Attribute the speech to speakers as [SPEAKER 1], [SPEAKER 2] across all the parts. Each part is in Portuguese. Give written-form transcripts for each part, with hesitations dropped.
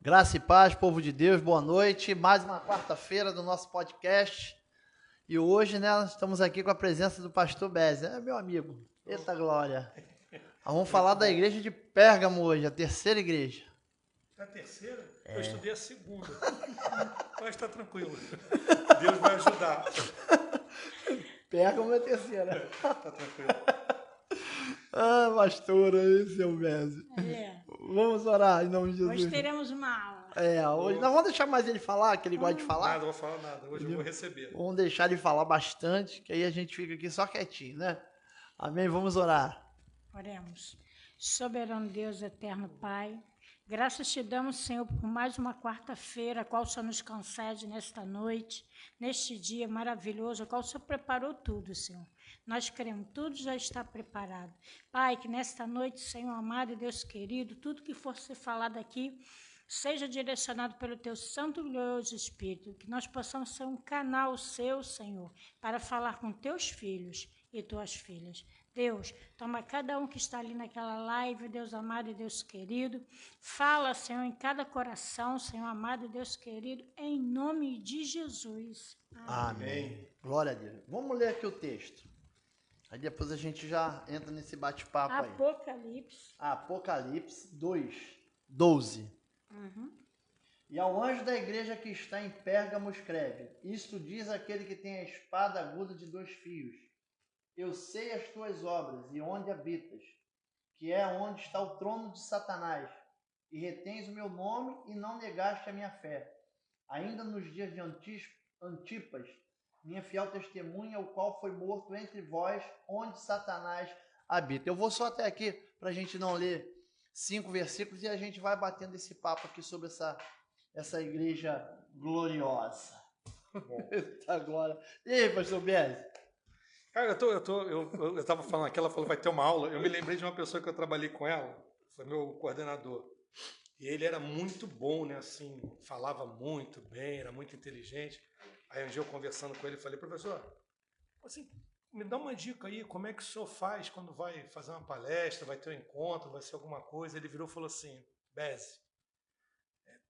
[SPEAKER 1] Graça e paz, povo de Deus, boa noite. Mais uma quarta-feira do nosso podcast. E hoje, né, nós estamos aqui com a presença do pastor Bez, meu amigo. Eita glória. Nós vamos falar da igreja de Pérgamo hoje, a terceira igreja.
[SPEAKER 2] A terceira? Eu estudei a segunda. Mas está tranquilo. Deus vai ajudar.
[SPEAKER 1] Pérgamo é a terceira.
[SPEAKER 2] Tá tranquilo.
[SPEAKER 1] Ah, pastora, esse é o Bez. Vamos orar em nome de Jesus.
[SPEAKER 3] Hoje teremos uma aula.
[SPEAKER 1] Hoje nós vamos deixar mais ele falar, que ele gosta de falar.
[SPEAKER 2] Nada, vou falar nada. Hoje eu vou receber.
[SPEAKER 1] Vamos deixar ele falar bastante, que aí a gente fica aqui só quietinho, né? Amém? Vamos orar.
[SPEAKER 3] Oremos. Soberano Deus, eterno Pai, graças te damos, Senhor, por mais uma quarta-feira, a qual o Senhor nos concede nesta noite, neste dia maravilhoso, a qual o Senhor preparou tudo, Senhor. Nós queremos, tudo já está preparado. Pai, que nesta noite, Senhor amado e Deus querido, tudo que for ser falado aqui, seja direcionado pelo Teu Santo e glorioso Espírito, que nós possamos ser um canal Seu, Senhor, para falar com Teus filhos e Tuas filhas. Deus, toma cada um que está ali naquela live, Deus amado e Deus querido. Fala, Senhor, em cada coração, Senhor amado e Deus querido, em nome de Jesus.
[SPEAKER 1] Amém. Glória a Deus. Vamos ler aqui o texto. Aí depois a gente já entra nesse bate-papo aí. Apocalipse 2, 12. E ao anjo da igreja que está em Pérgamo escreve: Isto diz aquele que tem a espada aguda de 2 fios. Eu sei as tuas obras e onde habitas, que é onde está o trono de Satanás, e retens o meu nome e não negaste a minha fé. Ainda nos dias de Antipas, minha fiel testemunha, o qual foi morto entre vós, onde Satanás habita. Eu vou só até aqui, para a gente não ler 5 versículos, e a gente vai batendo esse papo aqui sobre essa igreja gloriosa. Eita glória. E aí, pastor Bez?
[SPEAKER 2] Cara, eu estava falando aqui, ela falou vai ter uma aula. Eu me lembrei de uma pessoa que eu trabalhei com ela, foi meu coordenador. E ele era muito bom, né? Assim, falava muito bem, era muito inteligente. Aí um dia eu conversando com ele, falei, professor, assim, me dá uma dica aí, como é que o senhor faz quando vai fazer uma palestra, vai ter um encontro, vai ser alguma coisa? Ele virou e falou assim, Bez,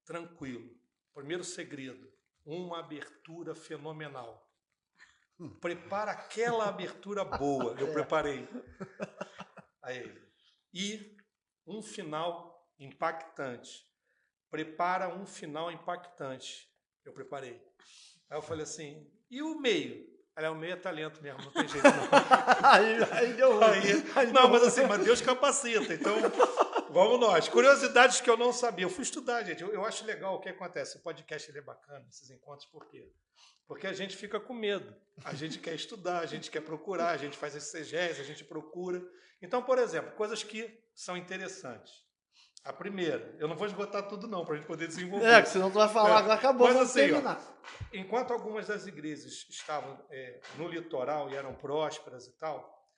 [SPEAKER 2] tranquilo. Primeiro segredo, uma abertura fenomenal. Prepara aquela abertura boa. Eu preparei. Aí. E um final impactante. Prepara um final impactante. Eu preparei. Aí eu falei assim, e o meio? Aí, o meio é talento mesmo, não tem jeito não.
[SPEAKER 1] aí deu ruim.
[SPEAKER 2] Não, mas assim, mas Deus capacita, então vamos nós. Curiosidades que eu não sabia. Eu fui estudar, gente. Eu acho legal o que acontece. O podcast ele é bacana, esses encontros, por quê? Porque a gente fica com medo. A gente quer estudar, a gente quer procurar, a gente faz exegese, a gente procura. Então, por exemplo, coisas que são interessantes. A primeira, eu não vou esgotar tudo não, para a gente poder desenvolver.
[SPEAKER 1] Que senão tu vai falar, agora acabou,
[SPEAKER 2] mas
[SPEAKER 1] vamos
[SPEAKER 2] assim,
[SPEAKER 1] terminar.
[SPEAKER 2] Enquanto algumas das igrejas estavam no litoral e eram prósperas e tal,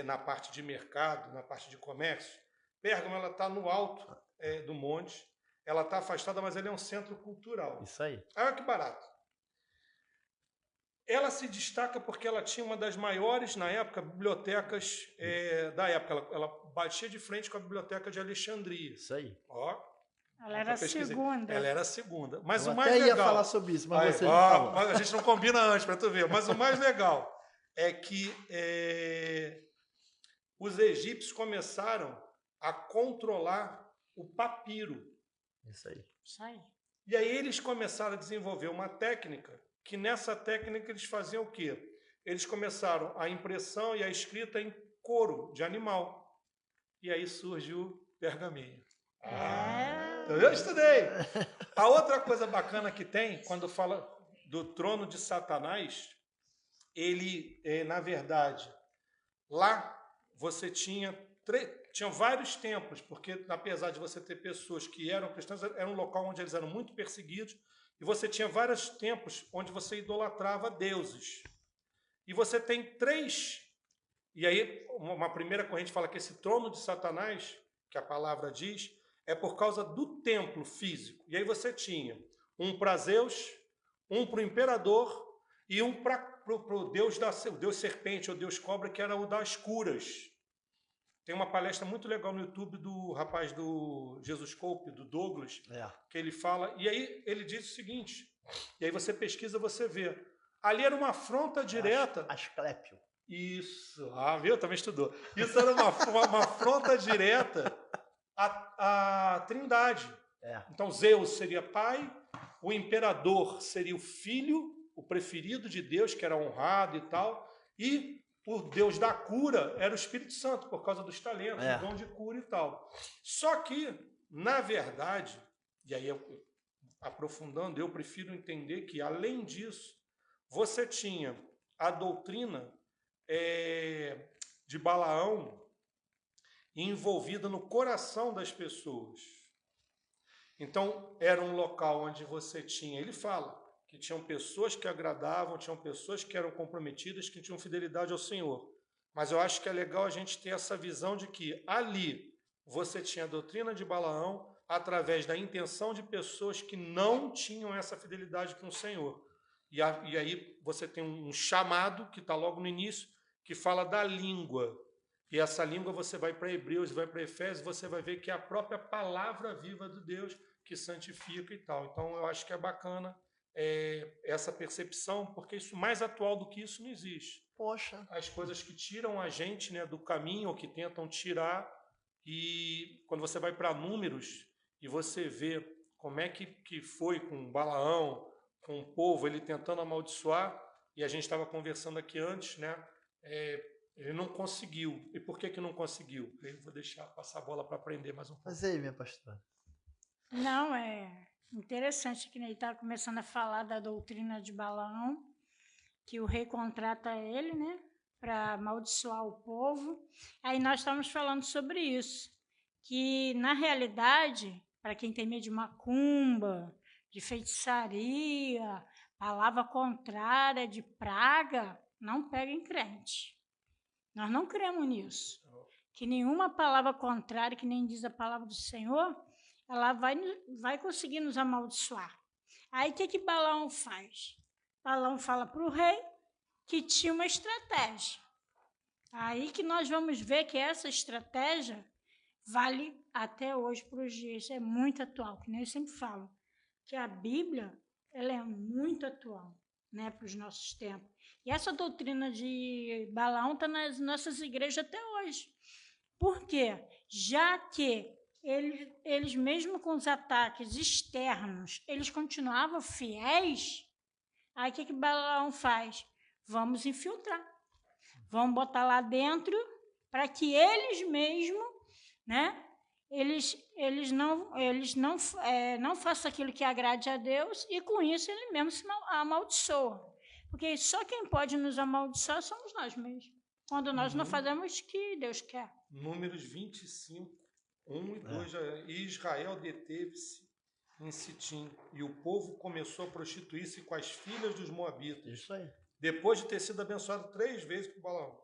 [SPEAKER 2] na parte de mercado, na parte de comércio, Pérgamo ela está no alto do monte, ela está afastada, mas ela é um centro cultural.
[SPEAKER 1] Isso aí.
[SPEAKER 2] Olha que barato. Ela se destaca porque ela tinha uma das maiores, na época, bibliotecas da época. Ela batia de frente com a biblioteca de Alexandria.
[SPEAKER 1] Isso aí.
[SPEAKER 2] Ó,
[SPEAKER 3] Ela era a segunda.
[SPEAKER 2] Ela era a segunda. Mas
[SPEAKER 1] Eu
[SPEAKER 2] o mais
[SPEAKER 1] até
[SPEAKER 2] legal...
[SPEAKER 1] ia falar sobre isso, mas você já falou.
[SPEAKER 2] Mas a gente não combina antes, para tu ver. Mas o mais legal é que os egípcios começaram a controlar o papiro.
[SPEAKER 1] Isso aí.
[SPEAKER 3] Isso aí.
[SPEAKER 2] E aí eles começaram a desenvolver uma técnica, que nessa técnica eles faziam o quê? Eles começaram a impressão e a escrita em couro de animal. E aí surgiu o pergaminho. Eu estudei. A outra coisa bacana que tem, quando fala do trono de Satanás, ele, na verdade, lá você tinha vários templos, porque apesar de você ter pessoas que eram cristãs, era um local onde eles eram muito perseguidos, e você tinha vários templos onde você idolatrava deuses. E você tem 3. E aí, uma primeira corrente fala que esse trono de Satanás, que a palavra diz, é por causa do templo físico. E aí você tinha um para Zeus, um para o imperador e um para o Deus serpente ou Deus cobra, que era o das curas. Tem uma palestra muito legal no YouTube do rapaz do Jesus Cope, do Douglas, que ele fala, e aí ele diz o seguinte, e aí você pesquisa, você vê. Ali era uma afronta direta.
[SPEAKER 1] Asclépio.
[SPEAKER 2] Isso. Viu? Também estudou. Isso era uma afronta direta à Trindade. Então, Zeus seria pai, o imperador seria o filho, o preferido de Deus, que era honrado e tal, e o Deus da cura era o Espírito Santo, por causa dos talentos, o dom de cura e tal. Só que, na verdade, e aí aprofundando, eu prefiro entender que, além disso, você tinha a doutrina de Balaão envolvida no coração das pessoas. Então, era um local onde você tinha, ele fala, que tinham pessoas que agradavam, tinham pessoas que eram comprometidas, que tinham fidelidade ao Senhor. Mas eu acho que é legal a gente ter essa visão de que ali você tinha a doutrina de Balaão através da intenção de pessoas que não tinham essa fidelidade com o Senhor. E aí você tem um chamado, que está logo no início, que fala da língua. E essa língua você vai para Hebreus, vai para Efésios, você vai ver que é a própria palavra viva de Deus que santifica e tal. Então eu acho que é bacana essa percepção, porque isso mais atual do que isso não existe.
[SPEAKER 1] Poxa.
[SPEAKER 2] As coisas que tiram a gente, né, do caminho, ou que tentam tirar, e quando você vai para Números e você vê como é que foi com Balaão, com o povo, ele tentando amaldiçoar, e a gente estava conversando aqui antes, né, ele não conseguiu. E por que não conseguiu? Eu vou deixar passar a bola para aprender mais um pouco.
[SPEAKER 1] Mas aí, minha pastora.
[SPEAKER 3] Não, interessante que ele está começando a falar da doutrina de Balaão, que o rei contrata ele, né, para amaldiçoar o povo. Aí nós estamos falando sobre isso, que na realidade, para quem tem medo de macumba, de feitiçaria, palavra contrária, de praga, não pega em crente. Nós não cremos nisso. Que nenhuma palavra contrária, que nem diz a palavra do Senhor, ela vai conseguir nos amaldiçoar. Aí o que Balaão faz? Balaão fala para o rei que tinha uma estratégia. Aí que nós vamos ver que essa estratégia vale até hoje para os dias. É muito atual, que nem eu sempre falo. Que a Bíblia ela é muito atual, né, para os nossos tempos. E essa doutrina de Balaão está nas nossas igrejas até hoje. Por quê? Já que eles mesmo com os ataques externos, eles continuavam fiéis, aí o que Balaão faz? Vamos infiltrar. Vamos botar lá dentro para que eles mesmos, né, eles não façam aquilo que agrade a Deus e com isso ele mesmo se amaldiçoa. Porque só quem pode nos amaldiçoar somos nós mesmos, quando nós não fazemos o que Deus quer.
[SPEAKER 2] Números 25, 1 e 2. E Israel deteve-se em Sitim, e o povo começou a prostituir-se com as filhas dos moabitas.
[SPEAKER 1] Isso aí.
[SPEAKER 2] Depois de ter sido abençoado 3 vezes por Balaão.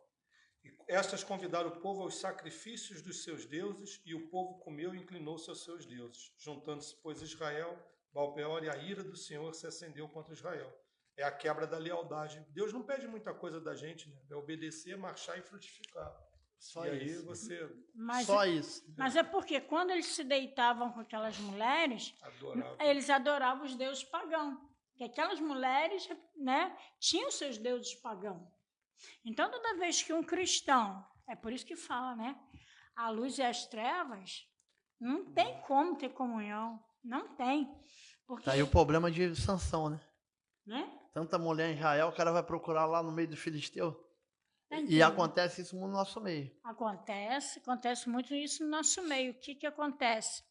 [SPEAKER 2] E estas convidaram o povo aos sacrifícios dos seus deuses, e o povo comeu e inclinou-se aos seus deuses. Juntando-se, pois, Israel, Baal-peor, e a ira do Senhor se acendeu contra Israel. É a quebra da lealdade. Deus não pede muita coisa da gente, né? É obedecer, marchar e frutificar.
[SPEAKER 1] Só
[SPEAKER 2] e
[SPEAKER 1] isso.
[SPEAKER 2] Aí você...
[SPEAKER 1] Só isso.
[SPEAKER 3] Mas é porque quando eles se deitavam com aquelas mulheres, eles adoravam os deuses pagãos. Porque aquelas mulheres, né, tinham seus deuses pagãos. Então, toda vez que um cristão, é por isso que fala, né? A luz e as trevas, não tem como ter comunhão. Não tem. Porque,
[SPEAKER 1] Tá aí o problema de Sansão, né?
[SPEAKER 3] né?
[SPEAKER 1] Tanta mulher em Israel, o cara vai procurar lá no meio do filisteu.
[SPEAKER 3] Entendi.
[SPEAKER 1] E acontece isso no nosso meio.
[SPEAKER 3] Acontece muito isso no nosso meio. O que acontece?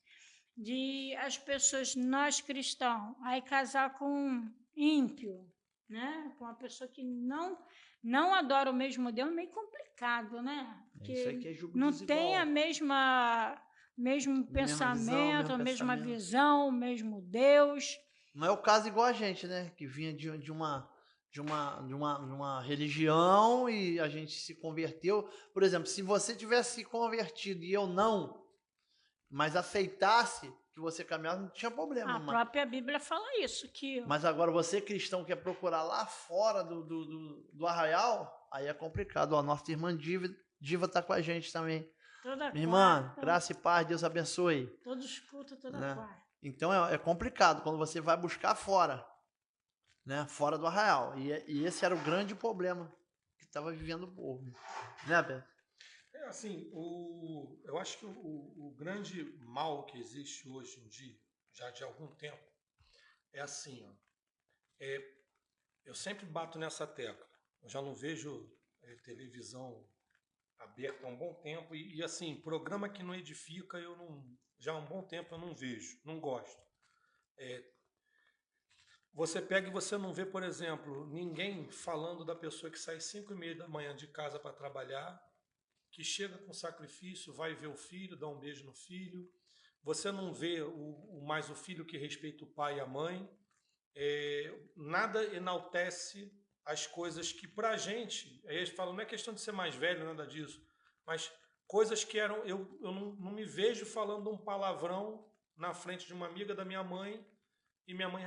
[SPEAKER 3] De as pessoas, nós cristãos, aí casar com um ímpio, né? Com uma pessoa que não adora o mesmo Deus, é meio complicado, né? Porque
[SPEAKER 1] isso aqui é julgo
[SPEAKER 3] não
[SPEAKER 1] desigual.
[SPEAKER 3] tem a mesmo pensamento, a mesma visão, o mesmo Deus.
[SPEAKER 1] Não é o caso igual a gente, né? Que vinha de uma religião e a gente se converteu. Por exemplo, se você tivesse se convertido e eu não, mas aceitasse que você caminhava, não tinha problema.
[SPEAKER 3] A própria Bíblia fala isso.
[SPEAKER 1] Mas agora você cristão quer procurar lá fora do arraial, aí é complicado. A nossa irmã Diva está com a gente também
[SPEAKER 3] Toda
[SPEAKER 1] Minha irmã,
[SPEAKER 3] quarta.
[SPEAKER 1] graça e paz, Deus abençoe.
[SPEAKER 3] Todos cultos, toda
[SPEAKER 1] Né?
[SPEAKER 3] quarta.
[SPEAKER 1] Então é complicado quando você vai buscar fora, né? Fora do arraial. E esse era o grande problema que estava vivendo o povo. Né, Beto?
[SPEAKER 2] Assim, eu acho que o grande mal que existe hoje em dia, já de algum tempo, é assim, ó. Eu sempre bato nessa tecla. Eu já não vejo televisão aberta há um bom tempo e assim, programa que não edifica, eu não, já há um bom tempo eu não vejo, não gosto. Você pega e você não vê, por exemplo, ninguém falando da pessoa que sai 5h30 da manhã de casa para trabalhar, que chega com sacrifício, vai ver o filho, dá um beijo no filho. Você não vê mais o filho que respeita o pai e a mãe. Nada enaltece as coisas que pra gente, aí eles falam, não é questão de ser mais velho, nada disso, mas coisas que eram, eu não me vejo falando um palavrão na frente de uma amiga da minha mãe, e minha mãe,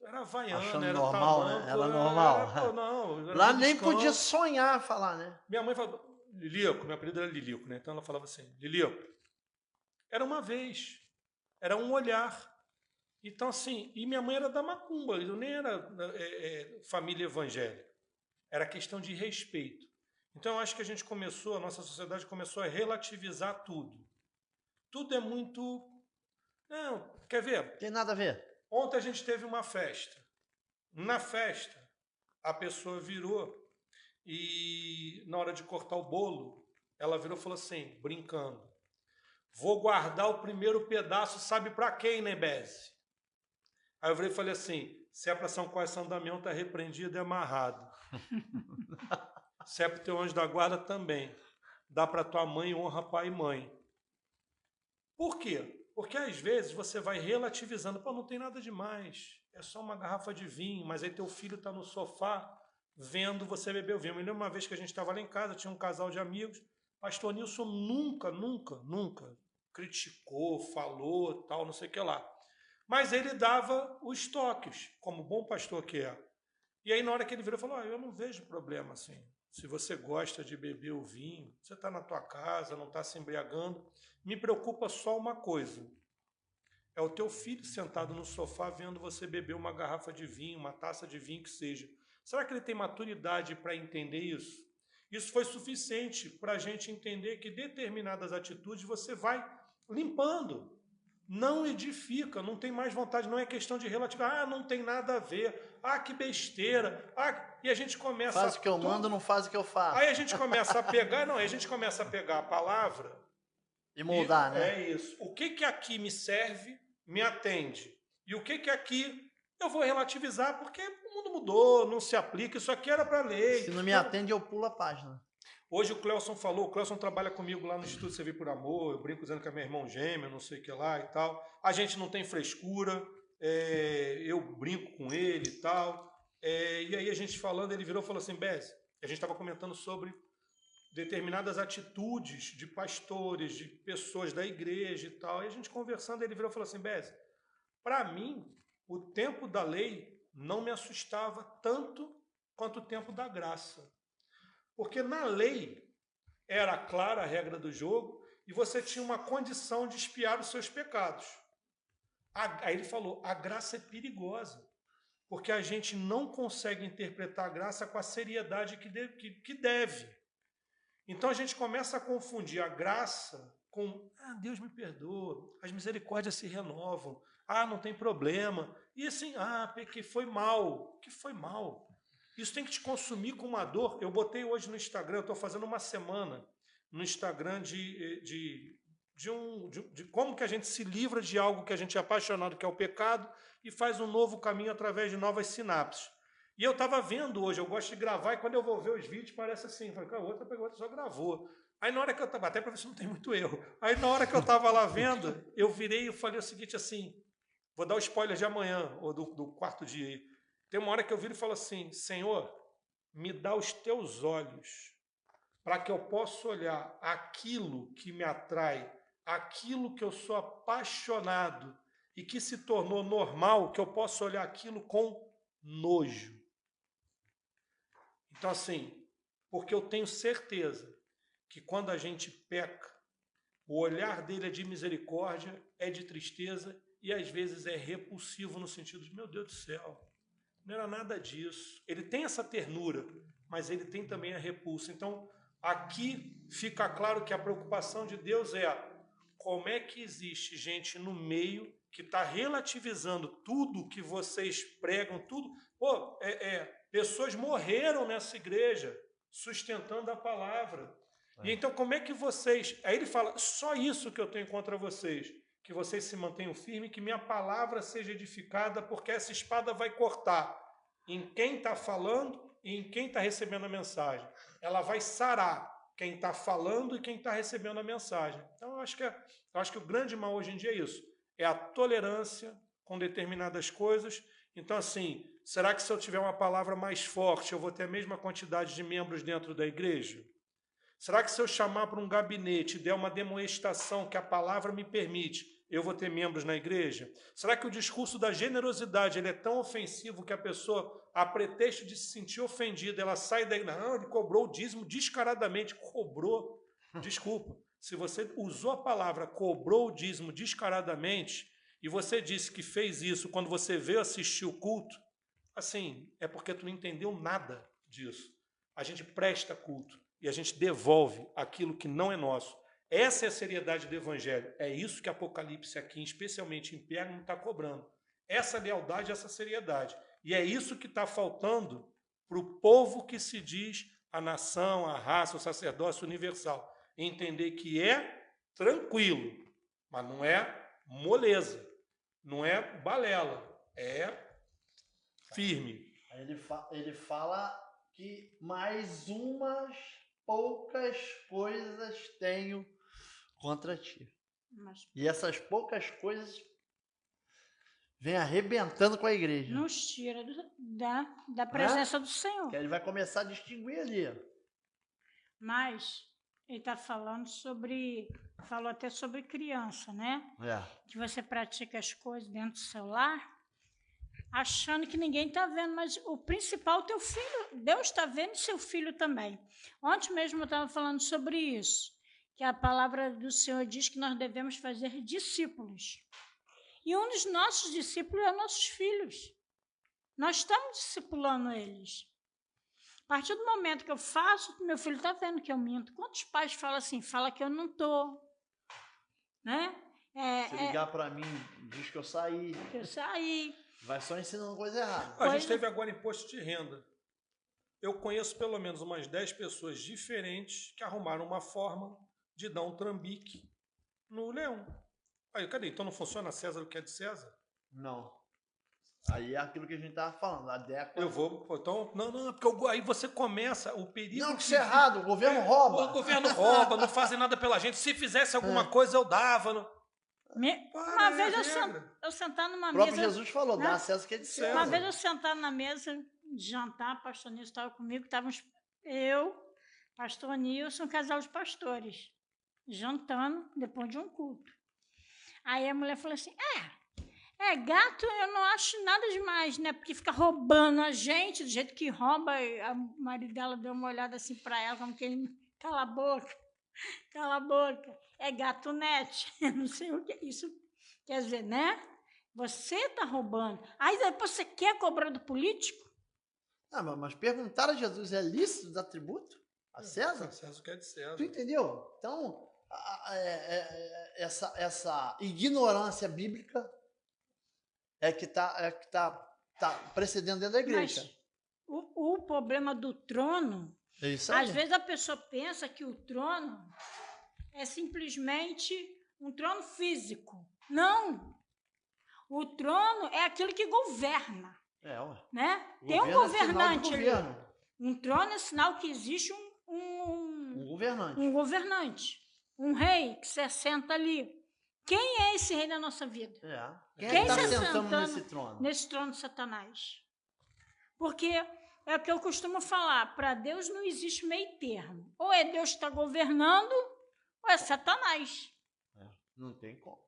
[SPEAKER 2] era havaiana,
[SPEAKER 1] Achando
[SPEAKER 2] era
[SPEAKER 1] normal,
[SPEAKER 2] tamanco,
[SPEAKER 1] né? Ela normal.
[SPEAKER 2] não, era
[SPEAKER 1] Lá nem
[SPEAKER 2] beliscão.
[SPEAKER 1] podia sonhar falar, né?
[SPEAKER 2] Minha mãe falava, Lilico, meu apelido era Lilico, né? Então ela falava assim, Lilico, era uma vez, era um olhar. Então, assim, e minha mãe era da macumba, eu nem era família evangélica. Era questão de respeito. Então, eu acho que a nossa sociedade começou a relativizar tudo. Tudo é muito... Não, quer ver?
[SPEAKER 1] Tem nada a ver.
[SPEAKER 2] Ontem a gente teve uma festa. Na festa, a pessoa virou e, na hora de cortar o bolo, ela virou e falou assim, brincando, vou guardar o primeiro pedaço, sabe para quem, né, Beze? Aí eu virei e falei assim, se é para São Quais São Damião, tá repreendido e amarrado. Se é para o teu anjo da guarda, também. Dá para tua mãe, honra pai e mãe. Por quê? Porque às vezes você vai relativizando, pô, não tem nada demais, é só uma garrafa de vinho, mas aí teu filho está no sofá vendo você beber o vinho. Eu me lembro uma vez que a gente estava lá em casa, tinha um casal de amigos, pastor Nilson nunca criticou, falou, tal, não sei o que lá. Mas ele dava os toques, como bom pastor que é. E aí, na hora que ele virou, falou, eu não vejo problema assim. Se você gosta de beber o vinho, você está na tua casa, não está se embriagando. Me preocupa só uma coisa. É o teu filho sentado no sofá vendo você beber uma garrafa de vinho, uma taça de vinho que seja. Será que ele tem maturidade para entender isso? Isso foi suficiente para a gente entender que determinadas atitudes você vai limpando. Não edifica, não tem mais vontade, não é questão de relatividade. Não tem nada a ver. Que besteira. E a gente começa...
[SPEAKER 1] Faz o que eu mando, não faz o que eu faço.
[SPEAKER 2] Aí a gente começa a pegar, a gente começa a pegar a palavra...
[SPEAKER 1] E moldar, né?
[SPEAKER 2] É isso. O que aqui me serve, me atende. E o que aqui eu vou relativizar, porque o mundo mudou, não se aplica, isso aqui era para lei.
[SPEAKER 1] Se não me atende, eu pulo a página.
[SPEAKER 2] Hoje o Cleuson falou, o Cleuson trabalha comigo lá no Instituto Servir por Amor, eu brinco dizendo que é meu irmão gêmeo, não sei o que lá e tal. A gente não tem frescura, eu brinco com ele e tal. E aí a gente falando, ele virou e falou assim, Beze, a gente estava comentando sobre determinadas atitudes de pastores, de pessoas da igreja e tal. E a gente conversando, ele virou e falou assim, Beze, para mim, o tempo da lei não me assustava tanto quanto o tempo da graça. Porque na lei era clara a regra do jogo e você tinha uma condição de expiar os seus pecados. Aí ele falou, a graça é perigosa, porque a gente não consegue interpretar a graça com a seriedade que deve. Então a gente começa a confundir a graça com Deus me perdoa, as misericórdias se renovam, não tem problema. E assim, que foi mal. Que foi mal? Isso tem que te consumir com uma dor. Eu botei hoje no Instagram, eu estou fazendo uma semana no Instagram de como que a gente se livra de algo que a gente é apaixonado, que é o pecado, e faz um novo caminho através de novas sinapses. E eu estava vendo hoje, eu gosto de gravar, e quando eu vou ver os vídeos, parece assim, falei, a outra pegou, outra só gravou. Aí na hora que eu estava, até para ver se não tem muito erro, aí na hora que eu estava lá vendo, eu virei e falei o seguinte assim, vou dar o spoiler de amanhã, ou do quarto dia aí. Tem uma hora que eu viro e falo assim, Senhor, me dá os teus olhos, para que eu possa olhar aquilo que me atrai, aquilo que eu sou apaixonado, e que se tornou normal, que eu possa olhar aquilo com nojo. Então, assim, porque eu tenho certeza que quando a gente peca, o olhar dele é de misericórdia, é de tristeza e às vezes é repulsivo no sentido de, meu Deus do céu, não era nada disso. Ele tem essa ternura, mas ele tem também a repulsa. Então, aqui fica claro que a preocupação de Deus é como é que existe gente no meio que está relativizando tudo que vocês pregam, tudo. Pô, pessoas morreram nessa igreja sustentando a palavra. E então, como é que vocês... Aí ele fala, só isso que eu tenho contra vocês, que vocês se mantenham firmes, que minha palavra seja edificada, porque essa espada vai cortar em quem está falando e em quem está recebendo a mensagem. Ela vai sarar quem está falando e quem está recebendo a mensagem. Então, eu acho que o grande mal hoje em dia é isso. É a tolerância com determinadas coisas. Então, assim, será que se eu tiver uma palavra mais forte, eu vou ter a mesma quantidade de membros dentro da igreja? Será que se eu chamar para um gabinete e der uma demonstração que a palavra me permite, eu vou ter membros na igreja? Será que o discurso da generosidade ele é tão ofensivo que a pessoa, a pretexto de se sentir ofendida, ela sai daí, não, ele cobrou o dízimo descaradamente, cobrou, desculpa, se você usou a palavra cobrou o dízimo descaradamente e você disse que fez isso quando você veio assistir o culto, assim, é porque tu não entendeu nada disso. A gente presta culto e a gente devolve aquilo que não é nosso. Essa é a seriedade do Evangelho. É isso que Apocalipse aqui, especialmente em Pérgamo, está cobrando. Essa lealdade, essa seriedade. E é isso que está faltando para o povo que se diz a nação, a raça, o sacerdócio universal. Entender que é tranquilo, mas não é moleza, não é balela, é firme.
[SPEAKER 1] Ele fala que mais umas poucas coisas tenho contra ti. E essas poucas coisas vêm arrebentando com a igreja.
[SPEAKER 3] Nos tira da presença do Senhor.
[SPEAKER 1] Que ele vai começar a distinguir ali.
[SPEAKER 3] Mas ele está falando falou até sobre criança, né? Que você pratica as coisas dentro do seu lar, achando que ninguém está vendo, mas o principal, teu filho, Deus está vendo e seu filho também. Ontem mesmo eu estava falando sobre isso, que a palavra do Senhor diz que nós devemos fazer discípulos. E um dos nossos discípulos é nossos filhos. Nós estamos discipulando eles. A partir do momento que eu faço, meu filho está vendo que eu minto. Quantos pais falam assim, fala que eu não estou, né?
[SPEAKER 1] Se ligar para mim, diz que eu saí.
[SPEAKER 3] Que eu saí.
[SPEAKER 1] Vai só ensinando coisa errada.
[SPEAKER 2] A gente teve agora imposto de renda. Eu conheço pelo menos umas 10 pessoas diferentes que arrumaram uma forma de dar um trambique no leão. Aí, cadê? Então não funciona César o que é de César?
[SPEAKER 1] Não. Aí é aquilo que a gente estava falando, adequa.
[SPEAKER 2] Eu vou, então, não, porque aí você começa o perigo.
[SPEAKER 1] Não, que isso é errado, o governo rouba.
[SPEAKER 2] O governo rouba, não fazem nada pela gente. Se fizesse alguma coisa, eu dava.
[SPEAKER 3] Uma vez eu sentar numa mesa...
[SPEAKER 1] O próprio Jesus falou, dá a César o que é de César.
[SPEAKER 3] Uma vez eu sentar na mesa de jantar, pastor Nilson estava comigo, estávamos eu, pastor Nilson, um casal de pastores, jantando depois de um culto. Aí a mulher falou assim, gato eu não acho nada demais, né? Porque fica roubando a gente, do jeito que rouba. O marido dela deu uma olhada assim para ela, como que ele, cala a boca. É gatunete, não sei o que é isso. Quer dizer, né? Você está roubando. Aí depois você quer cobrar do político?
[SPEAKER 1] Mas perguntar a Jesus, é lícito dos atributos? A César?
[SPEAKER 2] César quer de César.
[SPEAKER 1] Tu entendeu? Então, essa ignorância bíblica é que tá precedendo dentro da igreja.
[SPEAKER 3] Mas o problema do trono,
[SPEAKER 1] é isso aí.
[SPEAKER 3] Às vezes a pessoa pensa que o trono é simplesmente um trono físico. Não! O trono é aquele que governa. Né? Tem um governante ali. Um trono é sinal que existe um
[SPEAKER 1] governante.
[SPEAKER 3] Um governante. Um rei que se assenta ali. Quem é esse rei da nossa vida?
[SPEAKER 1] Quem está sentando nesse trono?
[SPEAKER 3] Nesse trono de Satanás. Porque é o que eu costumo falar, para Deus não existe meio termo. Ou é Deus que está governando, ou é Satanás.
[SPEAKER 1] Não tem como.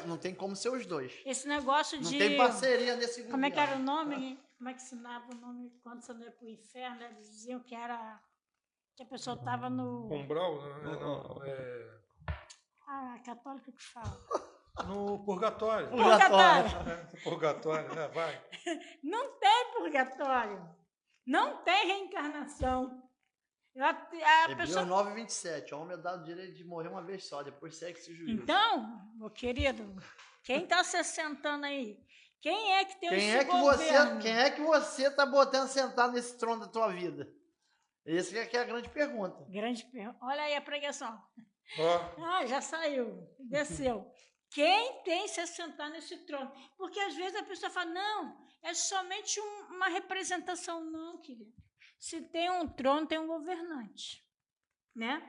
[SPEAKER 3] Não
[SPEAKER 1] tem como ser os dois.
[SPEAKER 3] Esse negócio
[SPEAKER 1] não tem parceria nesse governo.
[SPEAKER 3] Como é que era o nome? Como é que ensinava o nome quando você não ia para o inferno? Eles diziam que era Que a pessoa estava no...
[SPEAKER 2] Umbral? Não,
[SPEAKER 3] Ah, católico que fala.
[SPEAKER 2] no purgatório. Purgatório, vai.
[SPEAKER 3] Não tem purgatório. Não tem reencarnação.
[SPEAKER 1] Hebreus 9:27. O homem é dado o direito de morrer uma vez só, depois segue-se o juízo.
[SPEAKER 3] Então, meu querido, quem está se sentando aí? Quem é que tem
[SPEAKER 1] Quem
[SPEAKER 3] esse governo?
[SPEAKER 1] Quem é que você está botando sentado nesse trono da tua vida? Essa é a grande pergunta.
[SPEAKER 3] Grande pergunta. Olha aí a pregação.
[SPEAKER 2] Oh.
[SPEAKER 3] Ah, já saiu, desceu. Quem tem se sentar nesse trono? Porque às vezes a pessoa fala, não, é somente uma representação. Não, querido. Se tem um trono, tem um governante. Né?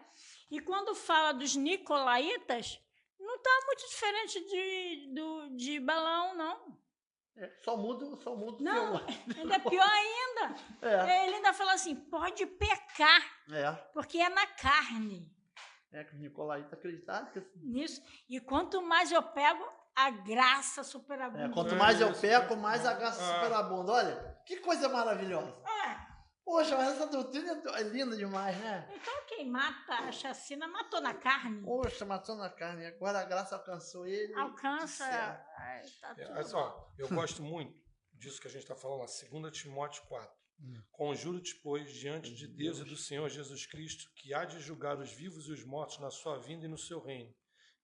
[SPEAKER 3] E quando fala dos nicolaítas, não está muito diferente de Balaão, não.
[SPEAKER 1] Só muda
[SPEAKER 3] não, ainda é pior ainda. Ele ainda fala assim, pode pecar, porque é na carne.
[SPEAKER 1] Que o Nicolaíta acreditava
[SPEAKER 3] nisso. E quanto mais eu pego, a graça superabunda.
[SPEAKER 1] Quanto mais eu pego, mais a graça superabunda. Olha, que coisa maravilhosa. Poxa, mas essa doutrina é linda demais, né?
[SPEAKER 3] Então quem mata a chacina matou na carne.
[SPEAKER 1] Poxa, matou na carne. Agora a graça alcançou ele.
[SPEAKER 3] Alcança. Ai, tá tudo
[SPEAKER 2] eu gosto muito disso que a gente está falando lá, 2 Timóteo 4. Conjuro-te, pois, diante de Deus e do Senhor Jesus Cristo, que há de julgar os vivos e os mortos na sua vinda e no seu reino,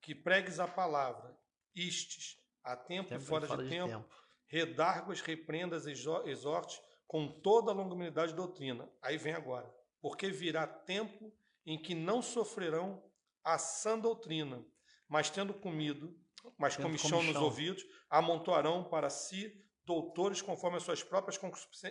[SPEAKER 2] que pregues a palavra, istes, a tempo e fora de tempo, redarguas, repreendas, exortes, com toda a longanimidade de doutrina. Aí vem agora. Porque virá tempo em que não sofrerão a sã doutrina, mas tendo comichão nos ouvidos, amontoarão para si doutores conforme as suas próprias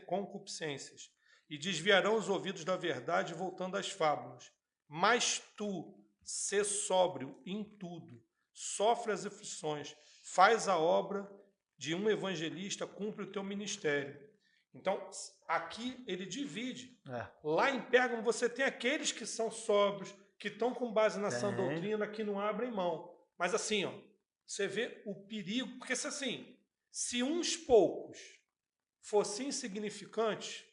[SPEAKER 2] concupiscências, e desviarão os ouvidos da verdade, voltando às fábulas. Mas tu, sê sóbrio em tudo, sofre as aflições, faz a obra de um evangelista, cumpre o teu ministério. Então, aqui ele divide. Lá em Pérgamo você tem aqueles que são sóbrios, que estão com base na sã doutrina, que não abrem mão. Mas assim, você vê o perigo, porque se uns poucos fossem insignificantes,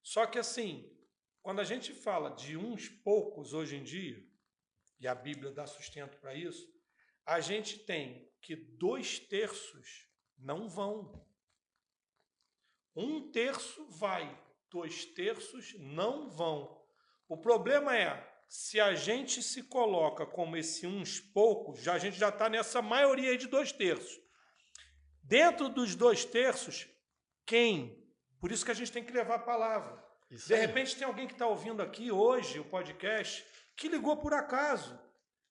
[SPEAKER 2] só que quando a gente fala de uns poucos hoje em dia, e a Bíblia dá sustento para isso, a gente tem que 2/3 não vão. 1/3 vai, 2/3 não vão. O problema é, se a gente se coloca como esse uns poucos, a gente já está nessa maioria aí de 2/3. Dentro dos 2/3, quem? Por isso que a gente tem que levar a palavra. De repente tem alguém que está ouvindo aqui hoje o podcast, que ligou por acaso,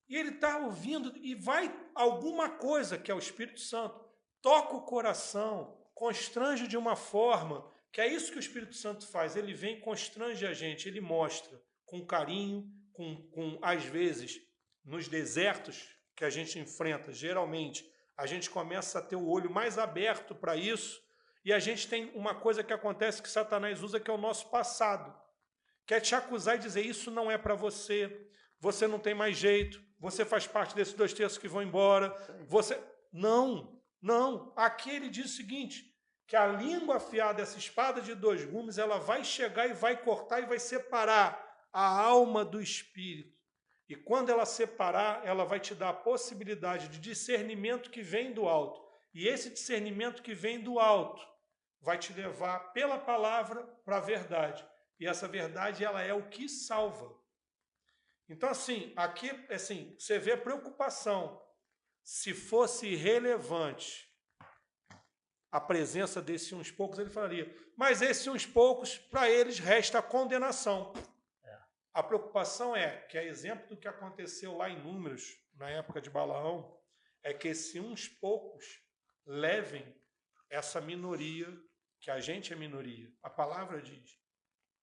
[SPEAKER 2] e ele está ouvindo e vai alguma coisa, que é o Espírito Santo, toca o coração, constrange de uma forma, que é isso que o Espírito Santo faz. Ele vem e constrange a gente, ele mostra com carinho, às vezes, nos desertos que a gente enfrenta, geralmente, a gente começa a ter o olho mais aberto para isso, e a gente tem uma coisa que acontece que Satanás usa, que é o nosso passado. Quer te acusar e dizer, isso não é para você, você não tem mais jeito, você faz parte desses 2/3 que vão embora, Não, aqui ele diz o seguinte, que a língua afiada, essa espada de 2 gumes, ela vai chegar e vai cortar e vai separar a alma do espírito. E quando ela separar, ela vai te dar a possibilidade de discernimento que vem do alto. E esse discernimento que vem do alto vai te levar pela palavra para a verdade. E essa verdade, ela é o que salva. Então, aqui, você vê a preocupação. Se fosse irrelevante a presença desses uns poucos, ele falaria, mas esses uns poucos, para eles, resta a condenação. A preocupação é que, a exemplo do que aconteceu lá em Números, na época de Balaão, é que esses uns poucos levem essa minoria, que a gente é minoria. A palavra diz.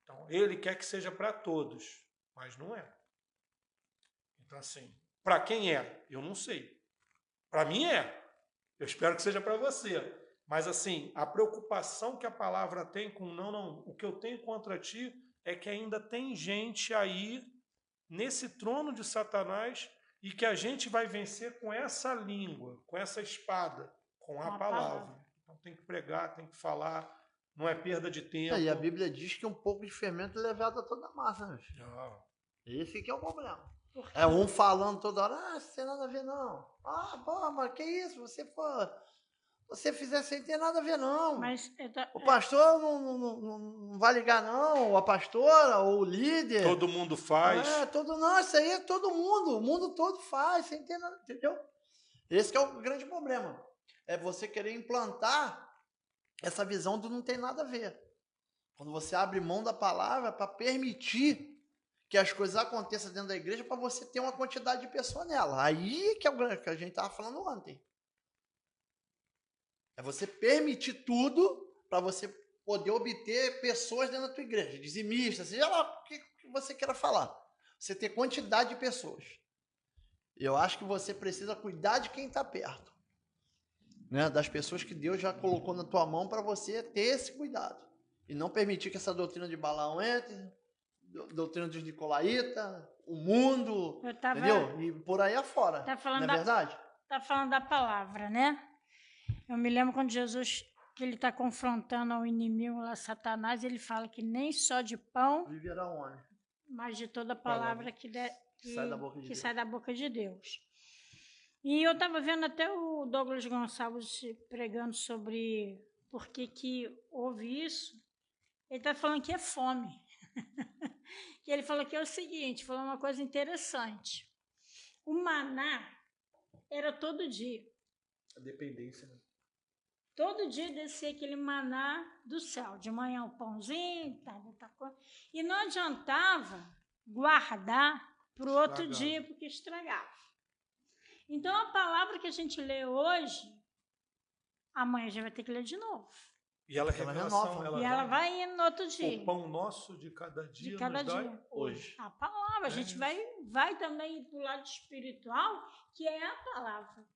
[SPEAKER 2] Então, ele quer que seja para todos, mas não é. Então, para quem é? Eu não sei. Para mim é. Eu espero que seja para você. Mas, a preocupação que a palavra tem com não, o que eu tenho contra ti é que ainda tem gente aí nesse trono de Satanás e que a gente vai vencer com essa língua, com essa espada, com a palavra. Então tem que pregar, tem que falar, não é perda de tempo.
[SPEAKER 1] E a Bíblia diz que um pouco de fermento levado a toda a massa, né?
[SPEAKER 2] Ah.
[SPEAKER 1] Esse que é o problema. É um falando toda hora, isso tem nada a ver não. Pô, mas que isso? Você fizer sem ter nada a ver não.
[SPEAKER 3] Mas
[SPEAKER 1] o pastor não vai ligar não, ou a pastora, ou o líder.
[SPEAKER 2] Todo mundo faz.
[SPEAKER 1] Não, isso aí é todo mundo, o mundo todo faz, sem ter nada, entendeu? Esse que é o grande problema. É você querer implantar essa visão do não tem nada a ver. Quando você abre mão da palavra para permitir que as coisas aconteçam dentro da igreja para você ter uma quantidade de pessoas nela. Aí que é o que a gente estava falando ontem. É você permitir tudo para você poder obter pessoas dentro da tua igreja, dizimistas, seja lá o que você queira falar. Você ter quantidade de pessoas. Eu acho que você precisa cuidar de quem está perto. Né? Das pessoas que Deus já colocou na tua mão para você ter esse cuidado. E não permitir que essa doutrina de Balaão entre, doutrina dos Nicolaítas, o mundo, entendeu? E por aí afora. Não é verdade?
[SPEAKER 3] Está falando da palavra, né? Eu me lembro quando Jesus, que ele está confrontando ao inimigo lá, Satanás, ele fala que nem só de pão
[SPEAKER 1] viverá o homem,
[SPEAKER 3] mas de toda palavra que sai da boca de Deus. E eu estava vendo até o Douglas Gonçalves pregando sobre por que houve isso. Ele está falando que é fome. E ele falou que é o seguinte, falou uma coisa interessante. O maná era todo dia.
[SPEAKER 2] A dependência, né?
[SPEAKER 3] Todo dia descia aquele maná do céu. De manhã o pãozinho, e não adiantava guardar para o outro dia, porque estragava. Então, a palavra que a gente lê hoje, amanhã já vai ter que ler de novo.
[SPEAKER 2] E ela renova.
[SPEAKER 3] Ela vai indo no outro dia.
[SPEAKER 2] O pão nosso de cada dia
[SPEAKER 3] nos dá
[SPEAKER 2] hoje.
[SPEAKER 3] A palavra. A gente vai também para o lado espiritual, que é a palavra.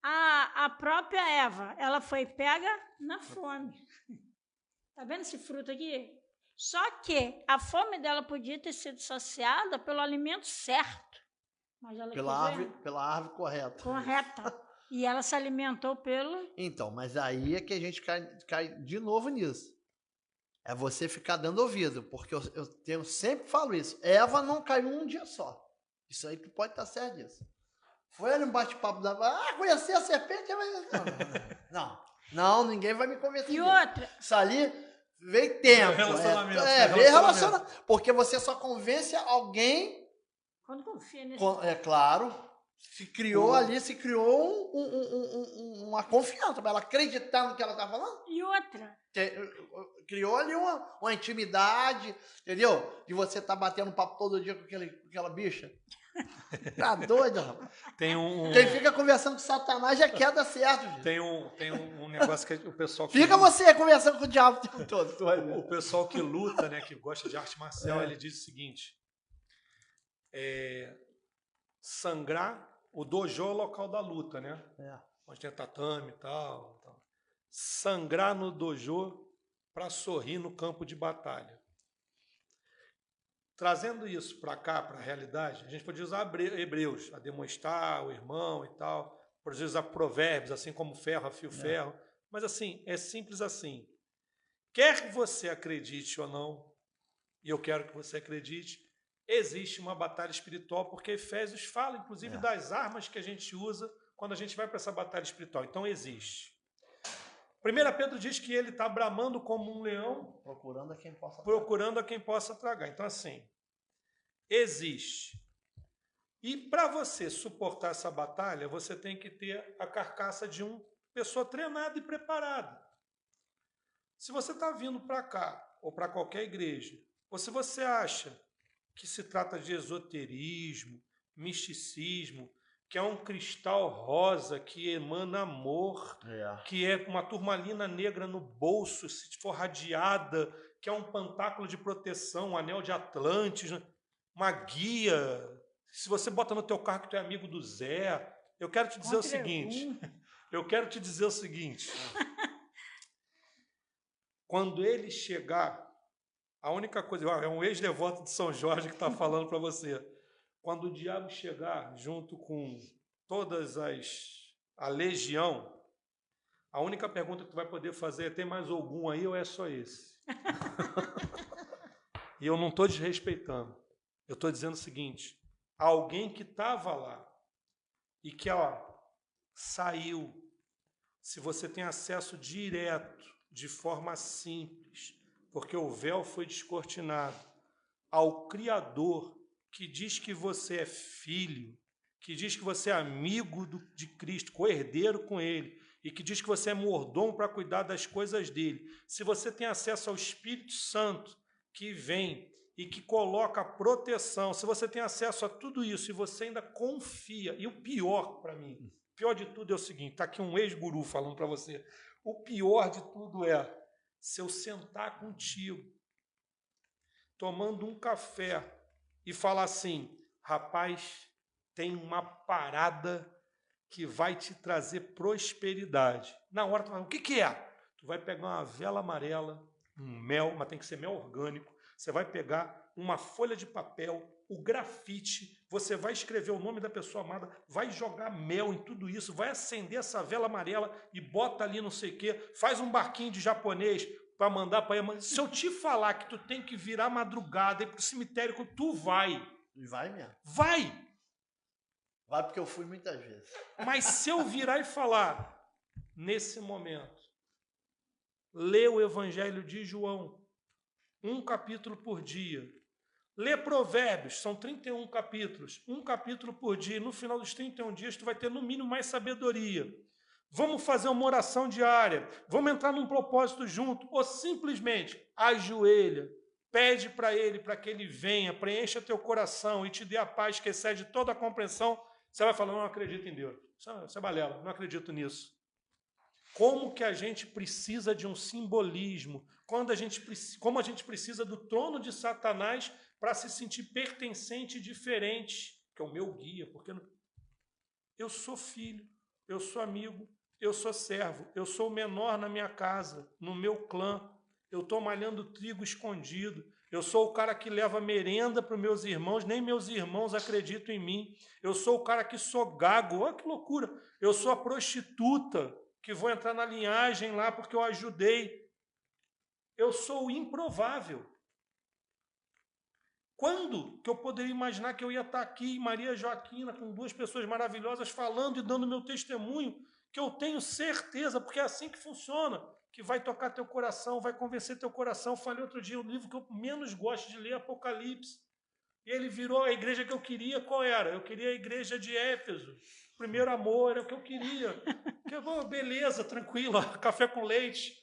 [SPEAKER 3] A própria Eva, ela foi pega na fome. Tá vendo esse fruto aqui? Só que a fome dela podia ter sido saciada pelo alimento certo. Mas ela
[SPEAKER 1] pela árvore correta.
[SPEAKER 3] Correta. E ela se alimentou pelo...
[SPEAKER 1] Então, mas aí é que a gente cai de novo nisso. É você ficar dando ouvido, porque eu sempre falo isso. Eva não caiu um dia só. Isso aí tu pode estar certo disso. Foi ali um bate-papo da... conhecer a serpente? Não, ninguém vai me convencer.
[SPEAKER 3] E outra...
[SPEAKER 1] Isso ali veio tempo. Veio relacionamento. Porque você só convence alguém...
[SPEAKER 3] Quando confia nesse...
[SPEAKER 1] É claro. Se criou uma confiança, para ela acreditar no que ela está falando.
[SPEAKER 3] E outra?
[SPEAKER 1] Criou ali uma intimidade, entendeu? De você estar batendo papo todo dia com aquela bicha. Tá doido, rapaz. Quem fica conversando com Satanás já quer dar certo, gente.
[SPEAKER 2] Tem um negócio que o pessoal...
[SPEAKER 1] Fica você conversando com o diabo o tempo todo.
[SPEAKER 2] O pessoal que luta, né, que gosta de arte marcial, ele diz o seguinte... sangrar, o dojo é o local da luta, né? Onde tem tatame e tal. Sangrar no dojo para sorrir no campo de batalha. Trazendo isso para cá, para a realidade, a gente podia usar Hebreus, a demonstrar o irmão e tal, podia usar provérbios, assim como ferro afia o ferro, mas assim, é simples assim. Quer que você acredite ou não, e eu quero que você acredite, existe uma batalha espiritual, porque Efésios fala, inclusive, das armas que a gente usa quando a gente vai para essa batalha espiritual. Então, existe. 1 Pedro diz que ele está bramando como um leão,
[SPEAKER 1] procurando a quem possa
[SPEAKER 2] tragar. Então, assim, existe. E para você suportar essa batalha, você tem que ter a carcaça de uma pessoa treinada e preparada. Se você está vindo para cá, ou para qualquer igreja, ou se você acha que se trata de esoterismo, misticismo, que é um cristal rosa que emana amor, que é uma turmalina negra no bolso, se for radiada, que é um pantáculo de proteção, um anel de Atlantis, uma guia. Se você bota no teu carro que tu é amigo do Zé, eu quero te dizer o seguinte. Quando ele chegar, a única coisa, é um ex-devoto de São Jorge que está falando para você. Quando o diabo chegar junto com todas a legião, A única pergunta que tu vai poder fazer é: tem mais algum aí ou é só esse? E eu não estou desrespeitando. Eu estou dizendo o seguinte: alguém que estava lá e que saiu, se você tem acesso direto, de forma simples, porque o véu foi descortinado, ao Criador, que diz que você é filho, que diz que você é amigo de Cristo, co-herdeiro com Ele, e que diz que você é mordomo para cuidar das coisas dele. Se você tem acesso ao Espírito Santo, que vem e que coloca proteção, se você tem acesso a tudo isso e você ainda confia, e o pior para mim, o pior de tudo é o seguinte, está aqui um ex-guru falando para você, o pior de tudo é, se eu sentar contigo, tomando um café, e falar assim: rapaz, tem uma parada que vai te trazer prosperidade. Na hora tu vai, o que é? Tu vai pegar uma vela amarela, um mel, mas tem que ser mel orgânico, você vai pegar uma folha de papel, o grafite, você vai escrever o nome da pessoa amada, vai jogar mel em tudo isso, vai acender essa vela amarela e bota ali não sei o quê, faz um barquinho de japonês para mandar para ela. Se eu te falar que tu tem que virar madrugada e ir pro cemitério, tu vai.
[SPEAKER 1] E vai mesmo.
[SPEAKER 2] Vai!
[SPEAKER 1] Vai porque eu fui muitas vezes.
[SPEAKER 2] Mas se eu virar e falar, nesse momento, lê o Evangelho de João, um capítulo por dia. Lê Provérbios, são 31 capítulos, um capítulo por dia. E no final dos 31 dias, tu vai ter no mínimo mais sabedoria. Vamos fazer uma oração diária, vamos entrar num propósito junto, ou simplesmente ajoelha, pede para ele, para que ele venha, preencha teu coração e te dê a paz que excede toda a compreensão. Você vai falar: não acredito em Deus. Isso é balela, não acredito nisso. Como que a gente precisa de um simbolismo, como a gente precisa do trono de Satanás para se sentir pertencente e diferente, que é o meu guia, porque eu sou filho, eu sou amigo, eu sou servo, eu sou o menor na minha casa, no meu clã, eu estou malhando trigo escondido, eu sou o cara que leva merenda para os meus irmãos, nem meus irmãos acreditam em mim, eu sou o cara que sou gago, olha que loucura, eu sou a prostituta que vou entrar na linhagem lá porque eu ajudei, eu sou o improvável. Quando que eu poderia imaginar que eu ia estar aqui em Maria Joaquina com duas pessoas maravilhosas falando e dando meu testemunho, que eu tenho certeza, porque é assim que funciona, que vai tocar teu coração, vai convencer teu coração. Falei outro dia, o livro que eu menos gosto de ler é Apocalipse. E ele virou a igreja que eu queria. Qual era? Eu queria a igreja de Éfeso. Primeiro amor, era o que eu queria. Beleza, tranquilo, café com leite.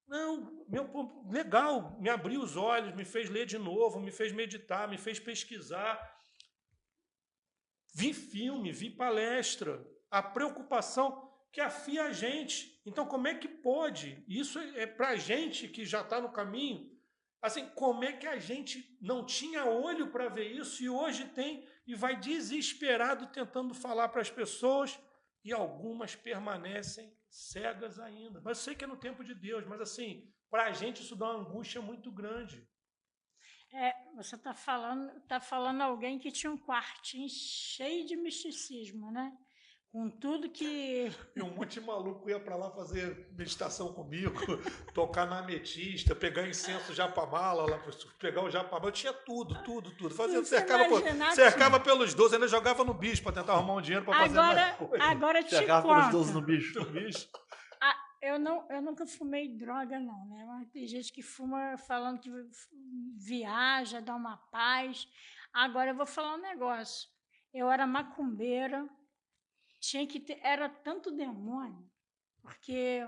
[SPEAKER 2] Não, legal, me abriu os olhos, me fez ler de novo, me fez meditar, me fez pesquisar. Vi filme, vi palestra. A preocupação que afia a gente. Então, como é que pode? Isso é para a gente que já está no caminho. Assim, como é que a gente não tinha olho para ver isso e hoje tem e vai desesperado tentando falar para as pessoas e algumas permanecem cegas ainda. Mas eu sei que é no tempo de Deus, mas assim, para a gente isso dá uma angústia muito grande.
[SPEAKER 3] Você está falando alguém que tinha um quartinho cheio de misticismo, né? Com tudo que...
[SPEAKER 2] E um monte de maluco ia para lá fazer meditação comigo, tocar na ametista, pegar incenso japamala, lá, pegar o japamala, eu tinha tudo. Fazia, cercava pelos 12, ainda jogava no bicho para tentar arrumar um dinheiro para fazer mais coisa.
[SPEAKER 3] Agora te
[SPEAKER 1] cercava
[SPEAKER 3] conto.
[SPEAKER 1] pelos 12 no bicho.
[SPEAKER 3] Eu nunca fumei droga, não, né? Mas tem gente que fuma falando que viaja, dá uma paz. Agora eu vou falar um negócio. Eu era macumbeira, era tanto demônio, porque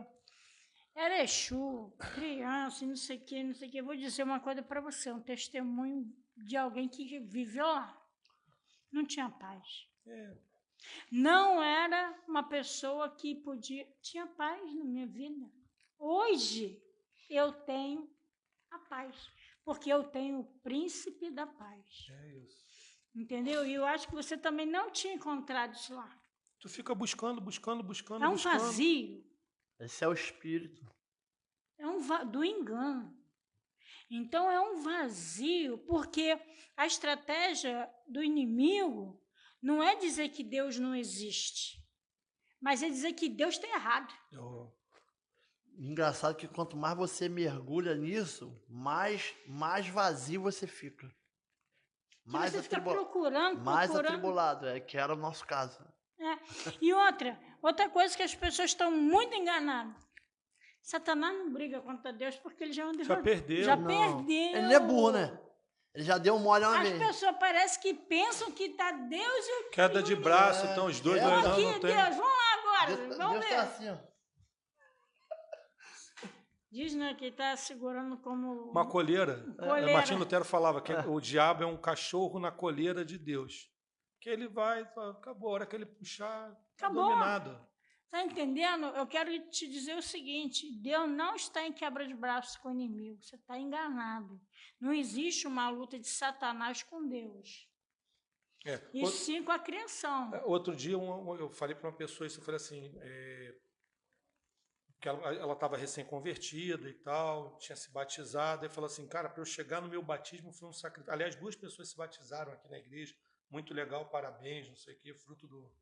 [SPEAKER 3] era Exu, criança, não sei o quê. Eu vou dizer uma coisa para você, um testemunho de alguém que viveu lá. Não tinha paz. Não era uma pessoa que tinha paz na minha vida. Hoje eu tenho a paz, porque eu tenho o príncipe da paz.
[SPEAKER 2] É isso.
[SPEAKER 3] Entendeu? E eu acho que você também não tinha encontrado isso lá.
[SPEAKER 2] Tu fica buscando.
[SPEAKER 3] É um vazio.
[SPEAKER 1] Esse é o espírito.
[SPEAKER 3] Do engano. Então é um vazio, porque a estratégia do inimigo não é dizer que Deus não existe, mas é dizer que Deus está errado.
[SPEAKER 1] engraçado que quanto mais você mergulha nisso, mais vazio você fica. Mais,
[SPEAKER 3] você fica procurando.
[SPEAKER 1] atribulado, que era o nosso caso.
[SPEAKER 3] E outra coisa que as pessoas estão muito enganadas. Satanás não briga contra Deus porque ele já
[SPEAKER 2] perdeu.
[SPEAKER 3] Já perdeu.
[SPEAKER 1] Ele não é burro, né? Ele já deu mole uma vez.
[SPEAKER 3] As pessoas parecem que pensam que tá Deus e o
[SPEAKER 2] Queda de braço, estão os dois.
[SPEAKER 3] Vamos aqui, Deus, vamos lá agora. Vamos
[SPEAKER 1] Deus
[SPEAKER 3] ver.
[SPEAKER 1] tá assim, ó.
[SPEAKER 3] Diz, né, que está segurando como...
[SPEAKER 2] Uma coleira. Martinho Lutero falava que o diabo é um cachorro na coleira de Deus. Que ele vai, acabou. A hora que ele puxar, tá dominado.
[SPEAKER 3] Está entendendo? Eu quero te dizer o seguinte, Deus não está em quebra de braços com o inimigo, você está enganado. Não existe uma luta de Satanás com Deus. Sim com a criação.
[SPEAKER 2] Outro dia eu falei para uma pessoa isso, eu falei assim, que ela estava recém-convertida e tal, tinha se batizado, e falou assim, cara, para eu chegar no meu batismo foi um sacrifício. Aliás, 2 pessoas se batizaram aqui na igreja, muito legal, parabéns, não sei o quê, fruto do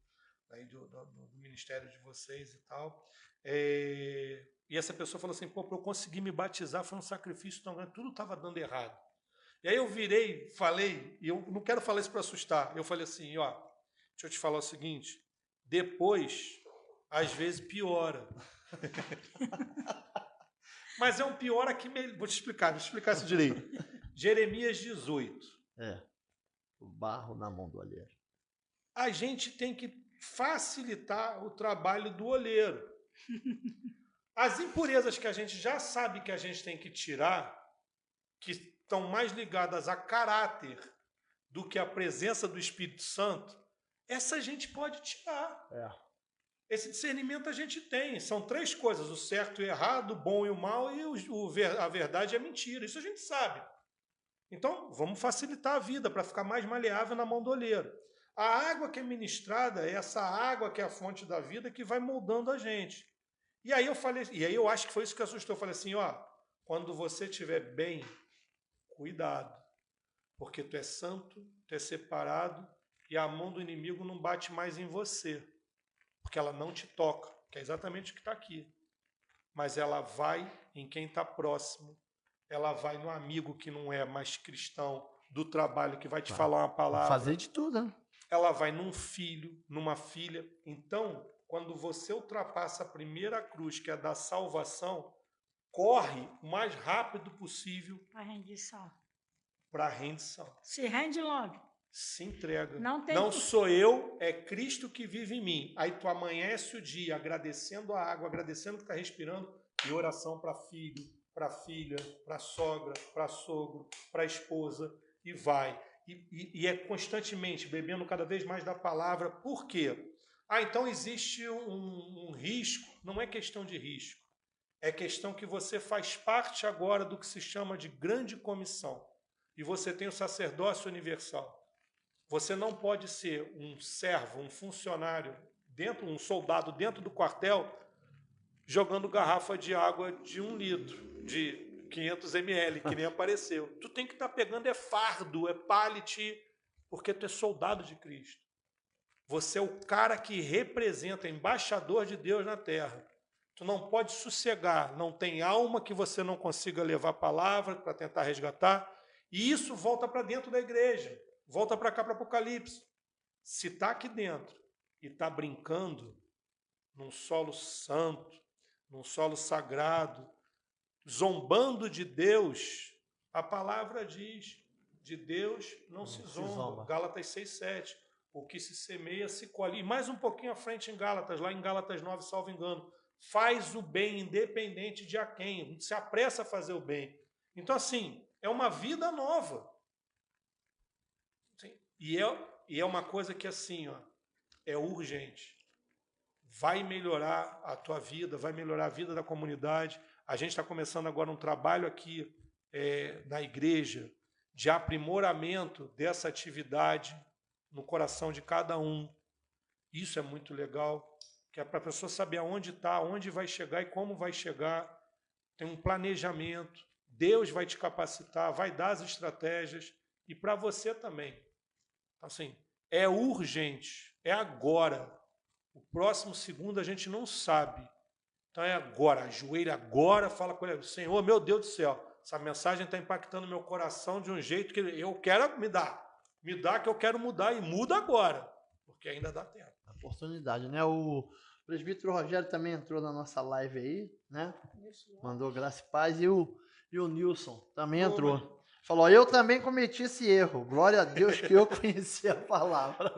[SPEAKER 2] ministério de vocês e tal. E essa pessoa falou assim, para eu conseguir me batizar foi um sacrifício tão grande, tudo estava dando errado. E aí eu virei, falei, e eu não quero falar isso para assustar, eu falei assim, deixa eu te falar o seguinte, depois, às vezes piora. Mas é um piora que... Vou te explicar isso direito. Jeremias 18.
[SPEAKER 1] O barro na mão do olheiro.
[SPEAKER 2] A gente tem que facilitar o trabalho do olheiro. As impurezas que a gente já sabe que a gente tem que tirar, que estão mais ligadas a caráter do que a presença do Espírito Santo, essa a gente pode tirar. Esse discernimento a gente tem. São 3 coisas, o certo e o errado, o bom e o mal, e a verdade e a mentira. Isso a gente sabe. Então, vamos facilitar a vida para ficar mais maleável na mão do olheiro. A água que é ministrada é essa água que é a fonte da vida que vai moldando a gente. E aí eu acho que foi isso que assustou. Eu falei assim, quando você estiver bem, cuidado, porque tu é santo, tu é separado e a mão do inimigo não bate mais em você, porque ela não te toca, que é exatamente o que está aqui. Mas ela vai em quem está próximo, ela vai no amigo que não é mais cristão, do trabalho que vai te falar uma palavra.
[SPEAKER 1] Fazer de tudo, né?
[SPEAKER 2] Ela vai num filho, numa filha. Então, quando você ultrapassa a primeira cruz, que é a da salvação, corre o mais rápido possível para a rendição.
[SPEAKER 3] Se rende logo.
[SPEAKER 2] Se entrega.
[SPEAKER 3] Não
[SPEAKER 2] sou eu, é Cristo que vive em mim. Aí tu amanhece o dia agradecendo a água, agradecendo que está respirando, e oração para filho, para filha, para sogra, para sogro, para esposa, e vai. E é constantemente bebendo cada vez mais da palavra. Por quê? Então existe um risco. Não é questão de risco. É questão que você faz parte agora do que se chama de grande comissão. E você tem o sacerdócio universal. Você não pode ser um servo, um funcionário, um soldado dentro do quartel, jogando garrafa de água de 1 litro, de 500 ml, que nem apareceu. Tu tem que estar pegando fardo, pallet, porque tu é soldado de Cristo. Você é o cara que representa, embaixador de Deus na terra. Tu não pode sossegar, não tem alma que você não consiga levar a palavra para tentar resgatar. E isso volta para dentro da igreja, volta para cá para Apocalipse. Se está aqui dentro e está brincando num solo santo, num solo sagrado, zombando de Deus, a palavra diz, de Deus não se zomba. Gálatas 6:7. O que se semeia se colhe. E mais um pouquinho à frente em Gálatas, lá em Gálatas 9, salvo engano, faz o bem independente de a quem, se apressa a fazer o bem. Então, assim, é uma vida nova. E é uma coisa que, assim, é urgente. Vai melhorar a tua vida, vai melhorar a vida da comunidade. A gente está começando agora um trabalho aqui na igreja de aprimoramento dessa atividade no coração de cada um. Isso é muito legal, que é para a pessoa saber aonde está, onde vai chegar e como vai chegar. Tem um planejamento. Deus vai te capacitar, vai dar as estratégias e para você também. Assim, é urgente, é agora. O próximo segundo a gente não sabe. Então é agora, ajoelha agora, fala com ele, Senhor, meu Deus do céu, essa mensagem está impactando meu coração de um jeito que eu quero me dá que eu quero mudar e muda agora, porque ainda dá tempo.
[SPEAKER 1] Oportunidade, né? O presbítero Rogério também entrou na nossa live aí, né? Mandou graça e paz, e o Nilson também entrou. Falou, eu também cometi esse erro, glória a Deus que eu conheci a palavra.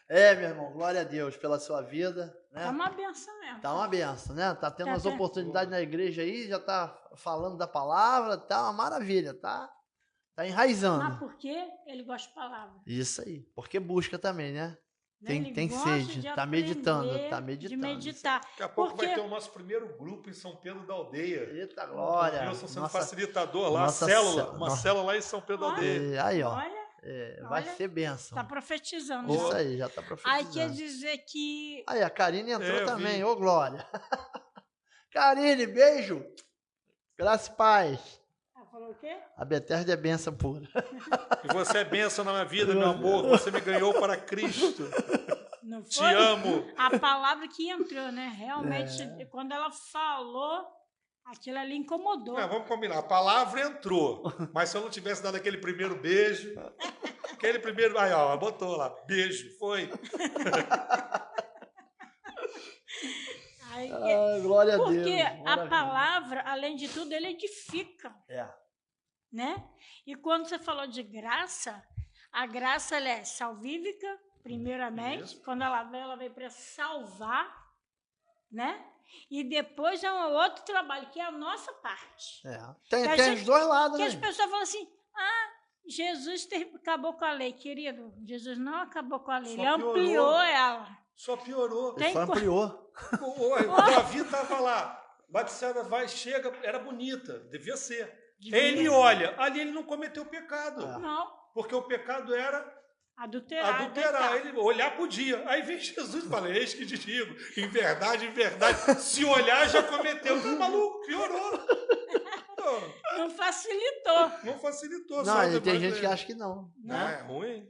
[SPEAKER 1] É, meu irmão, glória a Deus pela sua vida. Né?
[SPEAKER 3] Tá uma benção mesmo.
[SPEAKER 1] Tá uma benção, né? Tá tendo umas oportunidades na igreja aí, já tá falando da palavra, tá uma maravilha, tá enraizando.
[SPEAKER 3] Mas por quê? Ele gosta de palavra.
[SPEAKER 1] Isso aí, porque busca também, né? Tem
[SPEAKER 3] gosta
[SPEAKER 1] sede,
[SPEAKER 3] de
[SPEAKER 1] tá meditando, tá
[SPEAKER 3] de
[SPEAKER 1] meditando.
[SPEAKER 3] meditar.
[SPEAKER 2] Daqui a pouco vai ter o nosso primeiro grupo em São Pedro da Aldeia.
[SPEAKER 1] Eita glória!
[SPEAKER 2] O Wilson sendo facilitador lá, célula lá em São Pedro da Aldeia.
[SPEAKER 1] Aí, ó.
[SPEAKER 3] Olha,
[SPEAKER 1] vai ser bênção.
[SPEAKER 3] tá profetizando.
[SPEAKER 1] Isso aí, já tá profetizando.
[SPEAKER 3] Aí quer dizer que...
[SPEAKER 1] Aí, a Karine entrou também, ô glória. Karine, beijo. Graça e paz.
[SPEAKER 3] Falou o quê?
[SPEAKER 1] A Bethesda é bênção pura.
[SPEAKER 2] E você é bênção na minha vida, meu amor. Você me ganhou para Cristo.
[SPEAKER 3] Não foi?
[SPEAKER 2] Te amo.
[SPEAKER 3] A palavra que entrou, né? Realmente, quando ela falou, aquilo ali incomodou.
[SPEAKER 2] Não, vamos combinar. A palavra entrou. Mas se eu não tivesse dado aquele primeiro beijo... Aquele primeiro... Aí, ó, botou lá. Beijo. Foi.
[SPEAKER 1] Glória a Deus.
[SPEAKER 3] Porque a palavra, além de tudo, ele edifica. Né? E quando você falou de graça, a graça ela é salvífica, primeiramente. Isso. Quando ela veio para salvar, né? E depois é um outro trabalho, que é a nossa parte.
[SPEAKER 1] Tem os dois lados,
[SPEAKER 3] que
[SPEAKER 1] né?
[SPEAKER 3] as pessoas falam assim, Jesus acabou com a lei, querido. Jesus não acabou com a lei, ele ampliou ela.
[SPEAKER 2] Só piorou.
[SPEAKER 1] Ele só ampliou.
[SPEAKER 2] O Davi estava lá, Batseba chega, era bonita, devia ser. Ele olha, ali ele não cometeu pecado.
[SPEAKER 3] Não.
[SPEAKER 2] Porque o pecado era
[SPEAKER 3] adulterar.
[SPEAKER 2] Ele olhar podia. Aí vem Jesus e fala, eis que te digo, em verdade, se olhar já cometeu. Tá maluco, piorou.
[SPEAKER 3] Não facilitou.
[SPEAKER 2] Não facilitou.
[SPEAKER 1] Não, tem gente que acha que não.
[SPEAKER 2] É ruim.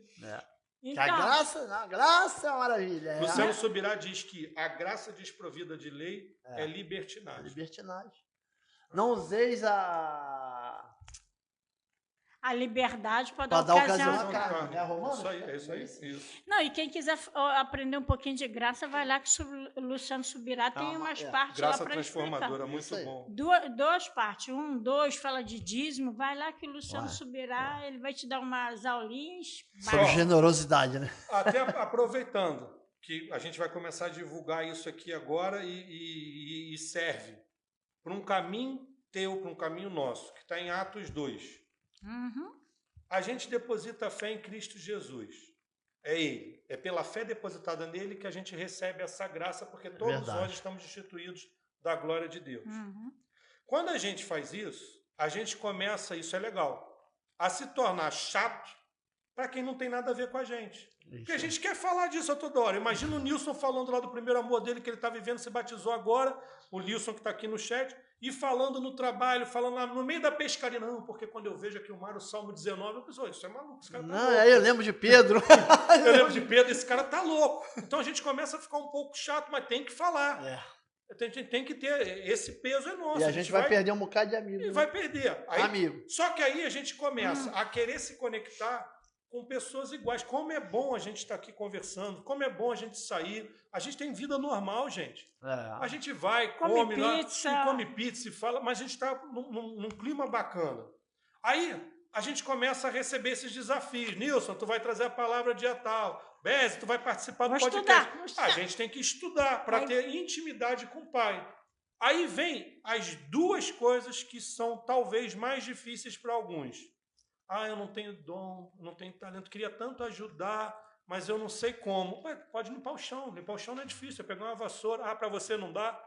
[SPEAKER 3] Então,
[SPEAKER 1] a graça é uma maravilha.
[SPEAKER 2] Luciano Subirá diz que a graça desprovida de lei é libertinagem. Não useis
[SPEAKER 3] a liberdade para
[SPEAKER 1] dar ocasião à
[SPEAKER 2] carne.
[SPEAKER 1] É Romano?
[SPEAKER 2] Isso aí.
[SPEAKER 3] Não, e quem quiser aprender um pouquinho de graça, vai lá que o Luciano Subirá tem umas partes lá para explicar.
[SPEAKER 2] Graça transformadora, muito bom.
[SPEAKER 3] Duas partes. 2 fala de dízimo. Vai lá que o Luciano Subirá, ele vai te dar umas aulinhas.
[SPEAKER 1] Sobre generosidade, né?
[SPEAKER 2] Até aproveitando que a gente vai começar a divulgar isso aqui agora e serve para um caminho teu, para um caminho nosso, que está em Atos 2. A gente deposita a fé em Cristo Jesus. É Ele. É pela fé depositada nele que a gente recebe essa graça, porque todos nós estamos destituídos da glória de Deus. Quando a gente faz isso, a gente começa, isso é legal, a se tornar chato para quem não tem nada a ver com a gente. Porque a gente quer falar disso a toda hora. Imagina o Nilson falando lá do primeiro amor dele, que ele está vivendo, se batizou agora, o Nilson que está aqui no chat, e falando no trabalho, falando lá no meio da pescaria. Não, porque quando eu vejo aqui o mar, o Salmo 19, eu penso, isso é maluco, esse cara tá louco.
[SPEAKER 1] Aí eu lembro de Pedro.
[SPEAKER 2] Eu lembro de Pedro, esse cara tá louco. Então a gente começa a ficar um pouco chato, mas tem que falar. Tem que ter, esse peso é nosso.
[SPEAKER 1] E a gente vai perder um bocado de amigos.
[SPEAKER 2] E vai perder. Aí,
[SPEAKER 1] amigo.
[SPEAKER 2] Só que aí a gente começa a querer se conectar com pessoas iguais. Como é bom a gente estar aqui conversando, como é bom a gente sair. A gente tem vida normal, gente. A gente vai, come pizza. E come pizza e fala, mas a gente está num clima bacana. Aí a gente começa a receber esses desafios. Nilson, tu vai trazer a palavra dia tal. Beze, tu vai participar do podcast. A gente tem que estudar para ter intimidade com o Pai. Aí vem as duas coisas que são talvez mais difíceis para alguns. Eu não tenho dom, não tenho talento, queria tanto ajudar, mas eu não sei como. Pode limpar o chão não é difícil, é pegar uma vassoura. Para você não dá?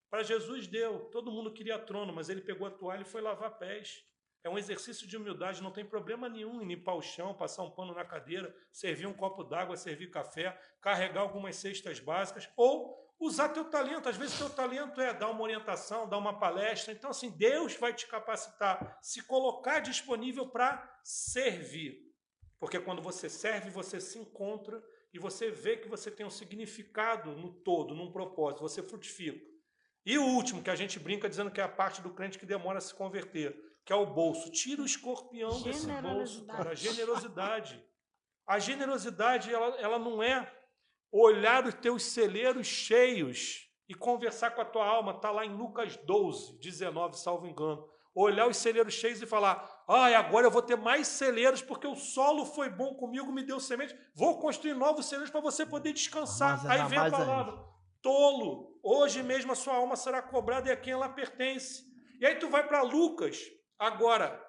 [SPEAKER 2] Para Jesus deu, todo mundo queria trono, mas ele pegou a toalha e foi lavar pés. É um exercício de humildade, não tem problema nenhum em limpar o chão, passar um pano na cadeira, servir um copo d'água, servir café, carregar algumas cestas básicas, ou usar teu talento. Às vezes teu talento é dar uma orientação, dar uma palestra. Então, assim, Deus vai te capacitar, se colocar disponível para servir. Porque quando você serve, você se encontra e você vê que você tem um significado no todo, num propósito, você frutifica. E o último, que a gente brinca dizendo que é a parte do crente que demora a se converter, que é o bolso. Tira o escorpião desse bolso, cara. A generosidade. A generosidade, ela não é olhar os teus celeiros cheios e conversar com a tua alma. Está lá em Lucas 12, 19, salvo engano. Olhar os celeiros cheios e falar, agora eu vou ter mais celeiros porque o solo foi bom comigo, me deu semente. Vou construir novos celeiros para você poder descansar. Aí vem a palavra, tolo, hoje mesmo a sua alma será cobrada e a quem ela pertence. E aí tu vai para Lucas, agora,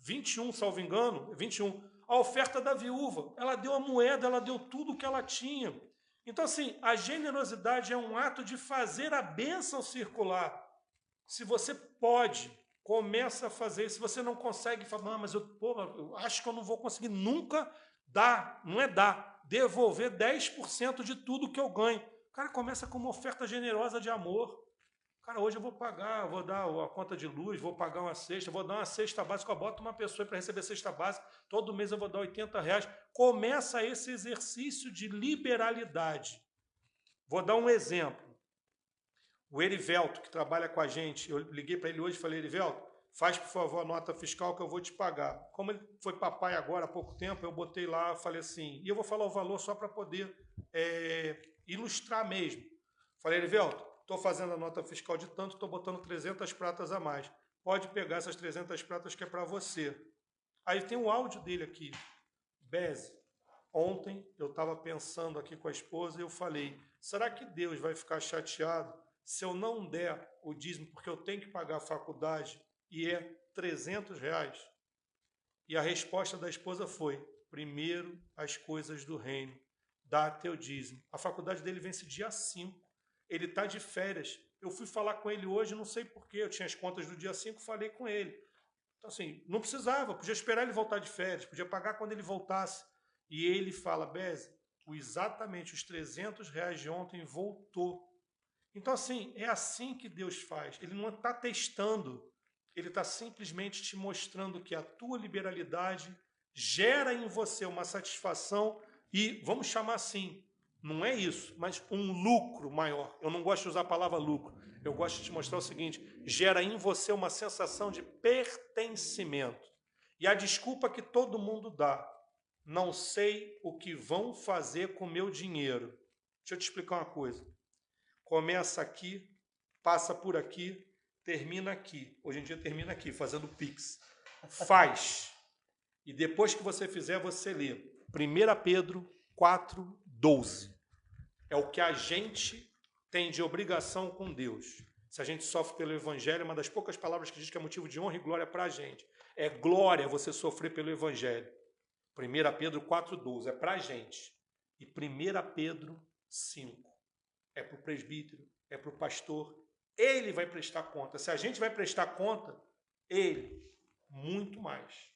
[SPEAKER 2] 21, salvo engano, 21, a oferta da viúva. Ela deu a moeda, ela deu tudo o que ela tinha. Então, assim, a generosidade é um ato de fazer a bênção circular. Se você pode, começa a fazer. Se você não consegue, fala, mas eu acho que eu não vou conseguir nunca dar. Não é dar. Devolver 10% de tudo que eu ganho. Cara, começa com uma oferta generosa de amor. Cara, hoje eu vou pagar, vou dar a conta de luz, vou pagar uma cesta, vou dar uma cesta básica, eu boto uma pessoa para receber cesta básica, todo mês eu vou dar R$80. Começa esse exercício de liberalidade. Vou dar um exemplo. O Erivelto, que trabalha com a gente, eu liguei para ele hoje e falei, Erivelto, faz, por favor, a nota fiscal que eu vou te pagar. Como ele foi papai agora há pouco tempo, eu botei lá, falei assim, e eu vou falar o valor só para poder ilustrar mesmo. Falei, Erivelto, estou fazendo a nota fiscal de tanto, estou botando 300 pratas a mais. Pode pegar essas 300 pratas que é para você. Aí tem o áudio dele aqui. Beze, ontem eu estava pensando aqui com a esposa e eu falei, será que Deus vai ficar chateado se eu não der o dízimo porque eu tenho que pagar a faculdade e é R$300? E a resposta da esposa foi, primeiro as coisas do reino, dá teu dízimo. A faculdade dele vence dia 5. Ele está de férias. Eu fui falar com ele hoje, não sei porquê, eu tinha as contas do dia 5, falei com ele. Então, assim, não precisava, podia esperar ele voltar de férias, podia pagar quando ele voltasse. E ele fala, Beze, exatamente os R$300 de ontem voltou. Então, assim, é assim que Deus faz. Ele não está testando, ele está simplesmente te mostrando que a tua liberalidade gera em você uma satisfação e, vamos chamar assim, não é isso, mas um lucro maior. Eu não gosto de usar a palavra lucro. Eu gosto de te mostrar o seguinte, gera em você uma sensação de pertencimento. E a desculpa que todo mundo dá, não sei o que vão fazer com o meu dinheiro. Deixa eu te explicar uma coisa. Começa aqui, passa por aqui, termina aqui. Hoje em dia termina aqui, fazendo Pix. Faz. E depois que você fizer, você lê. 1 Pedro 4:12. É o que a gente tem de obrigação com Deus. Se a gente sofre pelo Evangelho, é uma das poucas palavras que diz que é motivo de honra e glória para a gente. É glória você sofrer pelo Evangelho. 1 Pedro 4:12. É para a gente. E 1 Pedro 5. É para o presbítero, é para o pastor. Ele vai prestar conta. Se a gente vai prestar conta, ele, muito mais.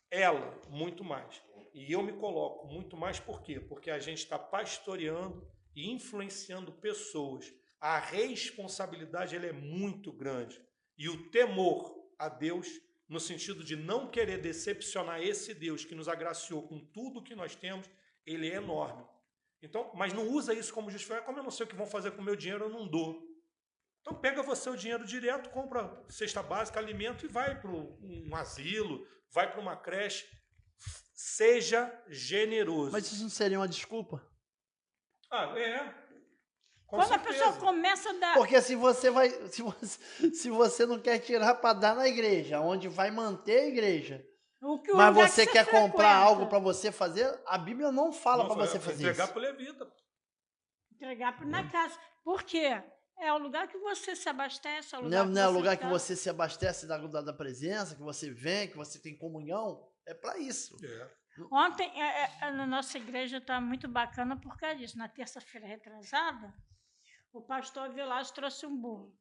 [SPEAKER 2] Ela, muito mais. E eu me coloco muito mais por quê? Porque a gente está pastoreando e influenciando pessoas. A responsabilidade ela é muito grande. E o temor a Deus, no sentido de não querer decepcionar esse Deus que nos agraciou com tudo que nós temos, ele é enorme. Então, mas não usa isso como justificação. Como eu não sei o que vão fazer com o meu dinheiro, eu não dou. Então pega você o dinheiro direto, compra cesta básica, alimento e vai para um asilo, vai para uma creche. Seja generoso.
[SPEAKER 1] Mas isso não seria uma desculpa?
[SPEAKER 3] Quando certeza. A pessoa começa a dar...
[SPEAKER 1] Porque se você não quer tirar para dar na igreja, onde vai manter a igreja, mas você quer comprar algo para você fazer, a Bíblia não fala para você fazer
[SPEAKER 2] entregar
[SPEAKER 1] isso.
[SPEAKER 2] Para o levita.
[SPEAKER 3] Entregar na casa. Por quê? É o lugar que você se abastece.
[SPEAKER 1] Não é o lugar que você se abastece da presença, que você vem, que você tem comunhão. É para isso.
[SPEAKER 3] Ontem, na nossa igreja está muito bacana por causa disso. Na terça-feira retrasada, o pastor Vilas trouxe um bolo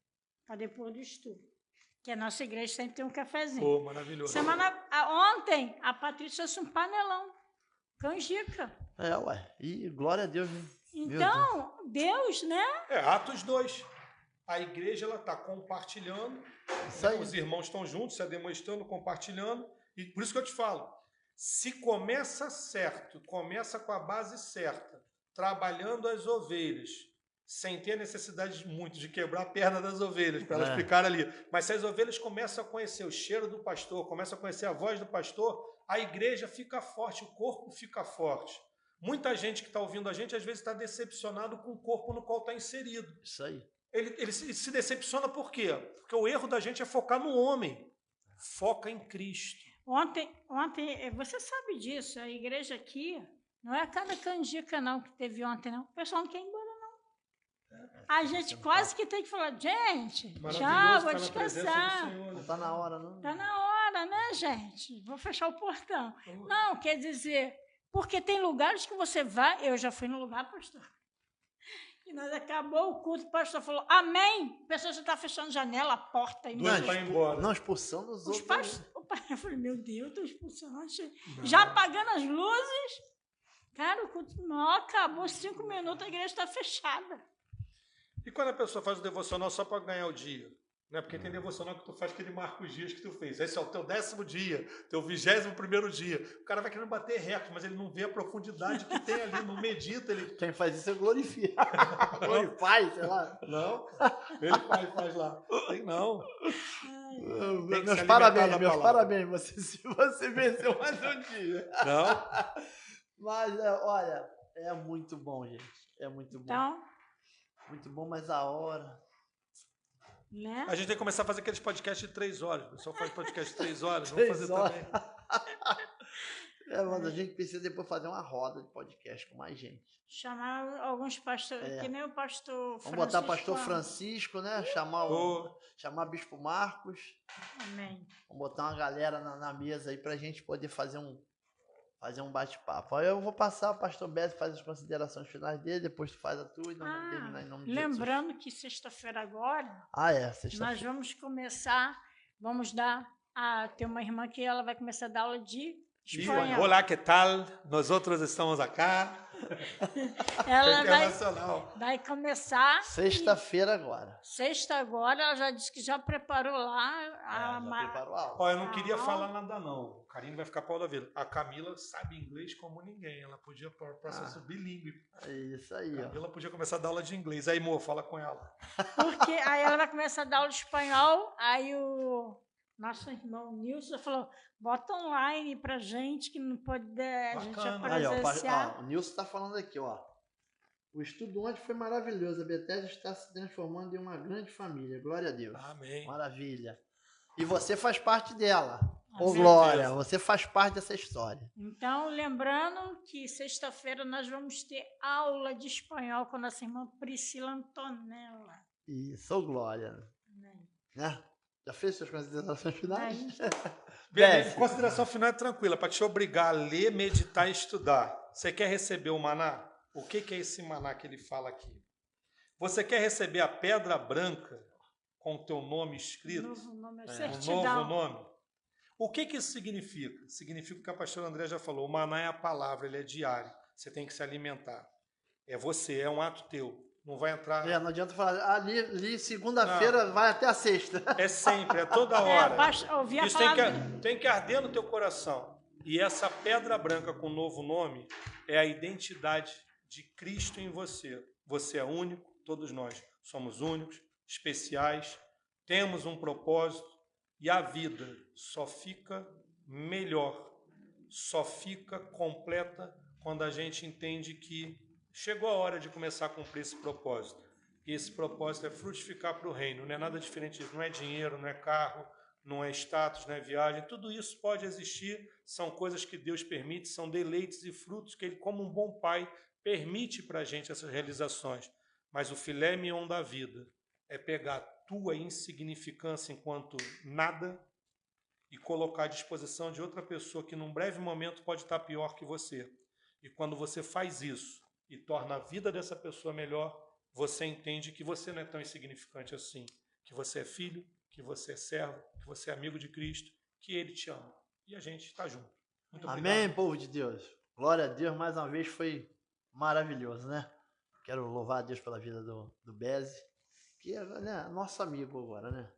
[SPEAKER 3] para depois do estudo. Que a nossa igreja sempre tem um cafezinho.
[SPEAKER 2] Oh, maravilhoso.
[SPEAKER 3] Ontem, a Patrícia trouxe um panelão. Canjica.
[SPEAKER 1] E glória a Deus, né?
[SPEAKER 3] Então, Deus, né?
[SPEAKER 2] Atos 2. A igreja está compartilhando. Os irmãos estão juntos, se demonstrando, compartilhando. E por isso que eu te falo, se começa certo, começa com a base certa, trabalhando as ovelhas, sem ter necessidade muito de quebrar a perna das ovelhas, para elas ficarem ali. Mas se as ovelhas começam a conhecer o cheiro do pastor, começam a conhecer a voz do pastor, a igreja fica forte, o corpo fica forte. Muita gente que está ouvindo a gente, às vezes está decepcionado com o corpo no qual está inserido.
[SPEAKER 1] Isso aí.
[SPEAKER 2] Ele se decepciona por quê? Porque o erro da gente é focar no homem. Foca em Cristo.
[SPEAKER 3] Ontem, você sabe disso, a igreja aqui, não é cada canjica não que teve ontem, não. O pessoal não quer ir embora, não. A gente quase que tem que falar, gente, tchau, vou descansar.
[SPEAKER 1] Não está na hora, não?
[SPEAKER 3] Está na hora, né, gente? Vou fechar o portão. Não, quer dizer, porque tem lugares que você vai, eu já fui no lugar, pastor, e nós acabou o culto, o pastor falou, amém, a pessoa já está fechando janela, a porta.
[SPEAKER 1] Não, expulsando os outros.
[SPEAKER 3] Eu falei, meu Deus, estou expulsando. Já apagando as luzes. Cara, o culto mal acabou 5 minutos, a igreja está fechada.
[SPEAKER 2] E quando a pessoa faz o devocional só para ganhar o dia? Né? Porque tem devocional que tu faz que ele marca os dias que tu fez. Esse é o teu 10º dia, teu 21º dia. O cara vai querendo bater recorde, mas ele não vê a profundidade que tem ali, não medita.
[SPEAKER 1] Quem faz isso é glorifica. Glorify, sei lá.
[SPEAKER 2] Não, ele faz lá. Tem não.
[SPEAKER 1] Meus parabéns, você venceu mais um dia.
[SPEAKER 2] Não?
[SPEAKER 1] Mas, olha, é muito bom, gente. É muito bom.
[SPEAKER 3] Então,
[SPEAKER 1] muito bom, mas a hora...
[SPEAKER 3] Né?
[SPEAKER 2] A gente tem que começar a fazer aqueles podcasts de 3 horas. O pessoal faz podcast de 3 horas, vamos fazer também.
[SPEAKER 1] Mas a gente precisa depois fazer uma roda de podcast com mais gente.
[SPEAKER 3] Chamar alguns pastores, que nem o pastor Francisco.
[SPEAKER 1] Vamos botar o pastor Francisco, né? Chamar Bispo Marcos.
[SPEAKER 3] Amém.
[SPEAKER 1] Vamos botar uma galera na mesa aí pra gente poder fazer um bate-papo. Aí eu vou passar, o pastor Beto faz as considerações finais dele, depois tu faz a tua e nós vamos terminar em nome de Jesus.
[SPEAKER 3] Lembrando que sexta-feira agora,
[SPEAKER 1] sexta-feira.
[SPEAKER 3] nós vamos começar, tem uma irmã que ela vai começar a dar aula de espanhol.
[SPEAKER 2] Olá, que tal? Nós outros estamos acá.
[SPEAKER 3] Ela vai começar.
[SPEAKER 1] Sexta-feira agora.
[SPEAKER 3] Sexta agora, ela já disse que já preparou lá.
[SPEAKER 1] Preparou a aula.
[SPEAKER 2] Ó, eu não queria falar nada, não. O Karine vai ficar pau da vida. A Camila sabe inglês como ninguém. Ela podia para o processo bilíngue.
[SPEAKER 1] Isso aí, ó.
[SPEAKER 2] Camila podia começar a dar aula de inglês. Aí, amor, fala com ela.
[SPEAKER 3] Porque aí ela vai começar a dar aula de espanhol. Aí o nosso irmão Nilson falou: bota online pra gente, que não pode a gente presenciar.
[SPEAKER 1] O Nilson está falando aqui, ó. O estudo ontem foi maravilhoso. A Bethesda está se transformando em uma grande família. Glória a Deus.
[SPEAKER 2] Amém.
[SPEAKER 1] Maravilha. E você faz parte dela. Ô, Glória, você faz parte dessa história.
[SPEAKER 3] Então, lembrando que sexta-feira nós vamos ter aula de espanhol com a nossa irmã Priscila Antonella.
[SPEAKER 1] Isso, ô, Glória.
[SPEAKER 3] Amém.
[SPEAKER 1] Né? Já fez suas considerações finais?
[SPEAKER 2] Beleza. Consideração final é tranquila, para te obrigar a ler, meditar e estudar. Você quer receber o maná? O que é esse maná que ele fala aqui? Você quer receber a pedra branca com o teu nome escrito?
[SPEAKER 3] Novo nome,
[SPEAKER 2] um novo nome? O que isso significa? Significa o que a pastora André já falou. O maná é a palavra, ele é diário. Você tem que se alimentar. É você, é um ato teu. Não vai entrar...
[SPEAKER 1] não adianta falar, ali segunda-feira vai até a sexta.
[SPEAKER 2] É sempre, é toda hora.
[SPEAKER 3] Isso
[SPEAKER 2] tem que arder no teu coração. E essa pedra branca com o novo nome é a identidade de Cristo em você. Você é único, todos nós somos únicos, especiais, temos um propósito e a vida só fica melhor, só fica completa quando a gente entende que chegou a hora de começar a cumprir esse propósito. E esse propósito é frutificar para o reino, não é nada diferente disso, não é dinheiro, não é carro, não é status, não é viagem, tudo isso pode existir, são coisas que Deus permite, são deleites e frutos que Ele, como um bom pai, permite para a gente essas realizações. Mas o filé mignon da vida é pegar a tua insignificância enquanto nada e colocar à disposição de outra pessoa que num breve momento pode estar pior que você. E quando você faz isso e torna a vida dessa pessoa melhor, você entende que você não é tão insignificante assim, que você é filho, que você é servo, que você é amigo de Cristo, que Ele te ama. E a gente está junto. Muito obrigado.
[SPEAKER 1] Amém, povo de Deus. Glória a Deus, mais uma vez foi maravilhoso, né? Quero louvar a Deus pela vida do Beze, que é, né, nosso amigo agora, né?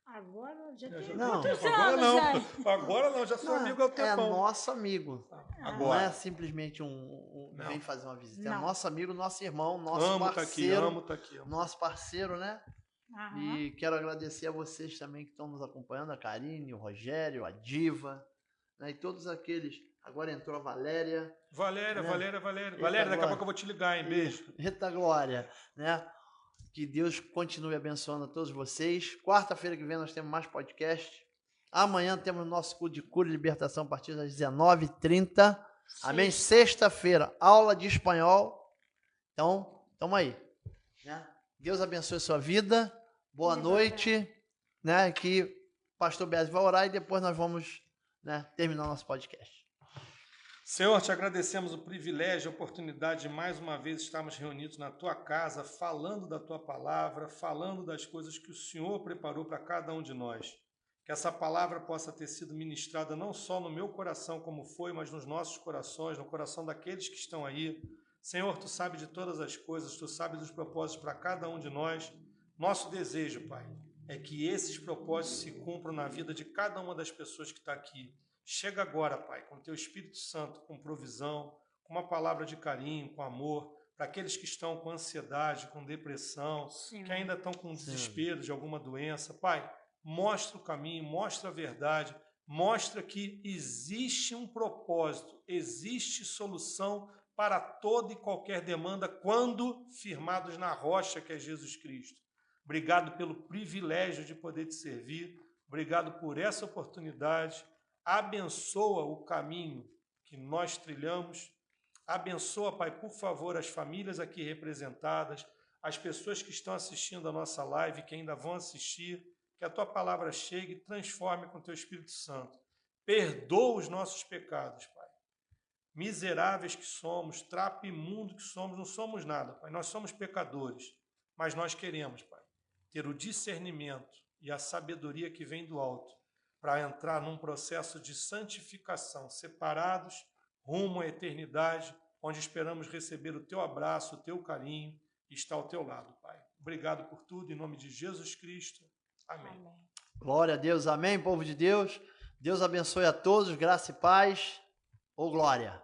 [SPEAKER 3] Agora já tem
[SPEAKER 1] Não,
[SPEAKER 3] muitos
[SPEAKER 2] agora
[SPEAKER 3] anos,
[SPEAKER 2] não.
[SPEAKER 3] hein?
[SPEAKER 2] Agora não, já sou amigo há
[SPEAKER 1] É
[SPEAKER 2] tempão.
[SPEAKER 1] nosso amigo. Não
[SPEAKER 2] Agora.
[SPEAKER 1] é simplesmente
[SPEAKER 2] Não.
[SPEAKER 1] vem fazer uma visita. É
[SPEAKER 3] Não.
[SPEAKER 1] nosso amigo, nosso irmão, nosso
[SPEAKER 2] Amo tá aqui,
[SPEAKER 1] parceiro.
[SPEAKER 2] amo tá aqui.
[SPEAKER 1] Nosso parceiro, né?
[SPEAKER 3] Aham.
[SPEAKER 1] E quero agradecer a vocês também que estão nos acompanhando, a Karine, o Rogério, a Diva, né? E todos aqueles. Agora entrou a Valéria.
[SPEAKER 2] Valéria,
[SPEAKER 1] né?
[SPEAKER 2] Valéria.
[SPEAKER 1] Eita,
[SPEAKER 2] Valéria, daqui a
[SPEAKER 1] Glória.
[SPEAKER 2] pouco eu vou te ligar, hein? Beijo.
[SPEAKER 1] Eita Glória, né? Que Deus continue abençoando a todos vocês. Quarta-feira que vem nós temos mais podcast. Amanhã temos nosso culto de cura e libertação a partir das 19h30. Amém? Sexta-feira, aula de espanhol. Então, tamo aí. Né? Deus abençoe a sua vida. Boa noite. Né? Que o pastor Bez vai orar e depois nós vamos, né, terminar o nosso podcast.
[SPEAKER 2] Senhor, te agradecemos o privilégio, a oportunidade de mais uma vez estarmos reunidos na tua casa, falando da tua palavra, falando das coisas que o Senhor preparou para cada um de nós. Que essa palavra possa ter sido ministrada não só no meu coração como foi, mas nos nossos corações, no coração daqueles que estão aí. Senhor, tu sabes de todas as coisas, tu sabes dos propósitos para cada um de nós. Nosso desejo, Pai, é que esses propósitos se cumpram na vida de cada uma das pessoas que está aqui. Chega agora, Pai, com o teu Espírito Santo, com provisão, com uma palavra de carinho, com amor, para aqueles que estão com ansiedade, com depressão,
[SPEAKER 3] Sim.
[SPEAKER 2] que ainda estão com desespero de alguma doença. Pai, mostra o caminho, mostra a verdade, mostra que existe um propósito, existe solução para toda e qualquer demanda quando firmados na rocha que é Jesus Cristo. Obrigado pelo privilégio de poder te servir, obrigado por essa oportunidade. Abençoa o caminho que nós trilhamos. Abençoa, Pai, por favor, as famílias aqui representadas, as pessoas que estão assistindo a nossa live, que ainda vão assistir, que a tua palavra chegue e transforme com o teu Espírito Santo. Perdoa os nossos pecados, Pai. Miseráveis que somos, trapo imundo que somos, não somos nada, Pai. Nós somos pecadores, mas nós queremos, Pai, ter o discernimento e a sabedoria que vem do alto, para entrar num processo de santificação, separados, rumo à eternidade, onde esperamos receber o teu abraço, o teu carinho e estar ao teu lado, Pai. Obrigado por tudo, em nome de Jesus Cristo. Amém.
[SPEAKER 3] Amém.
[SPEAKER 1] Glória a Deus, amém, povo de Deus. Deus abençoe a todos, graça e paz. Ô glória!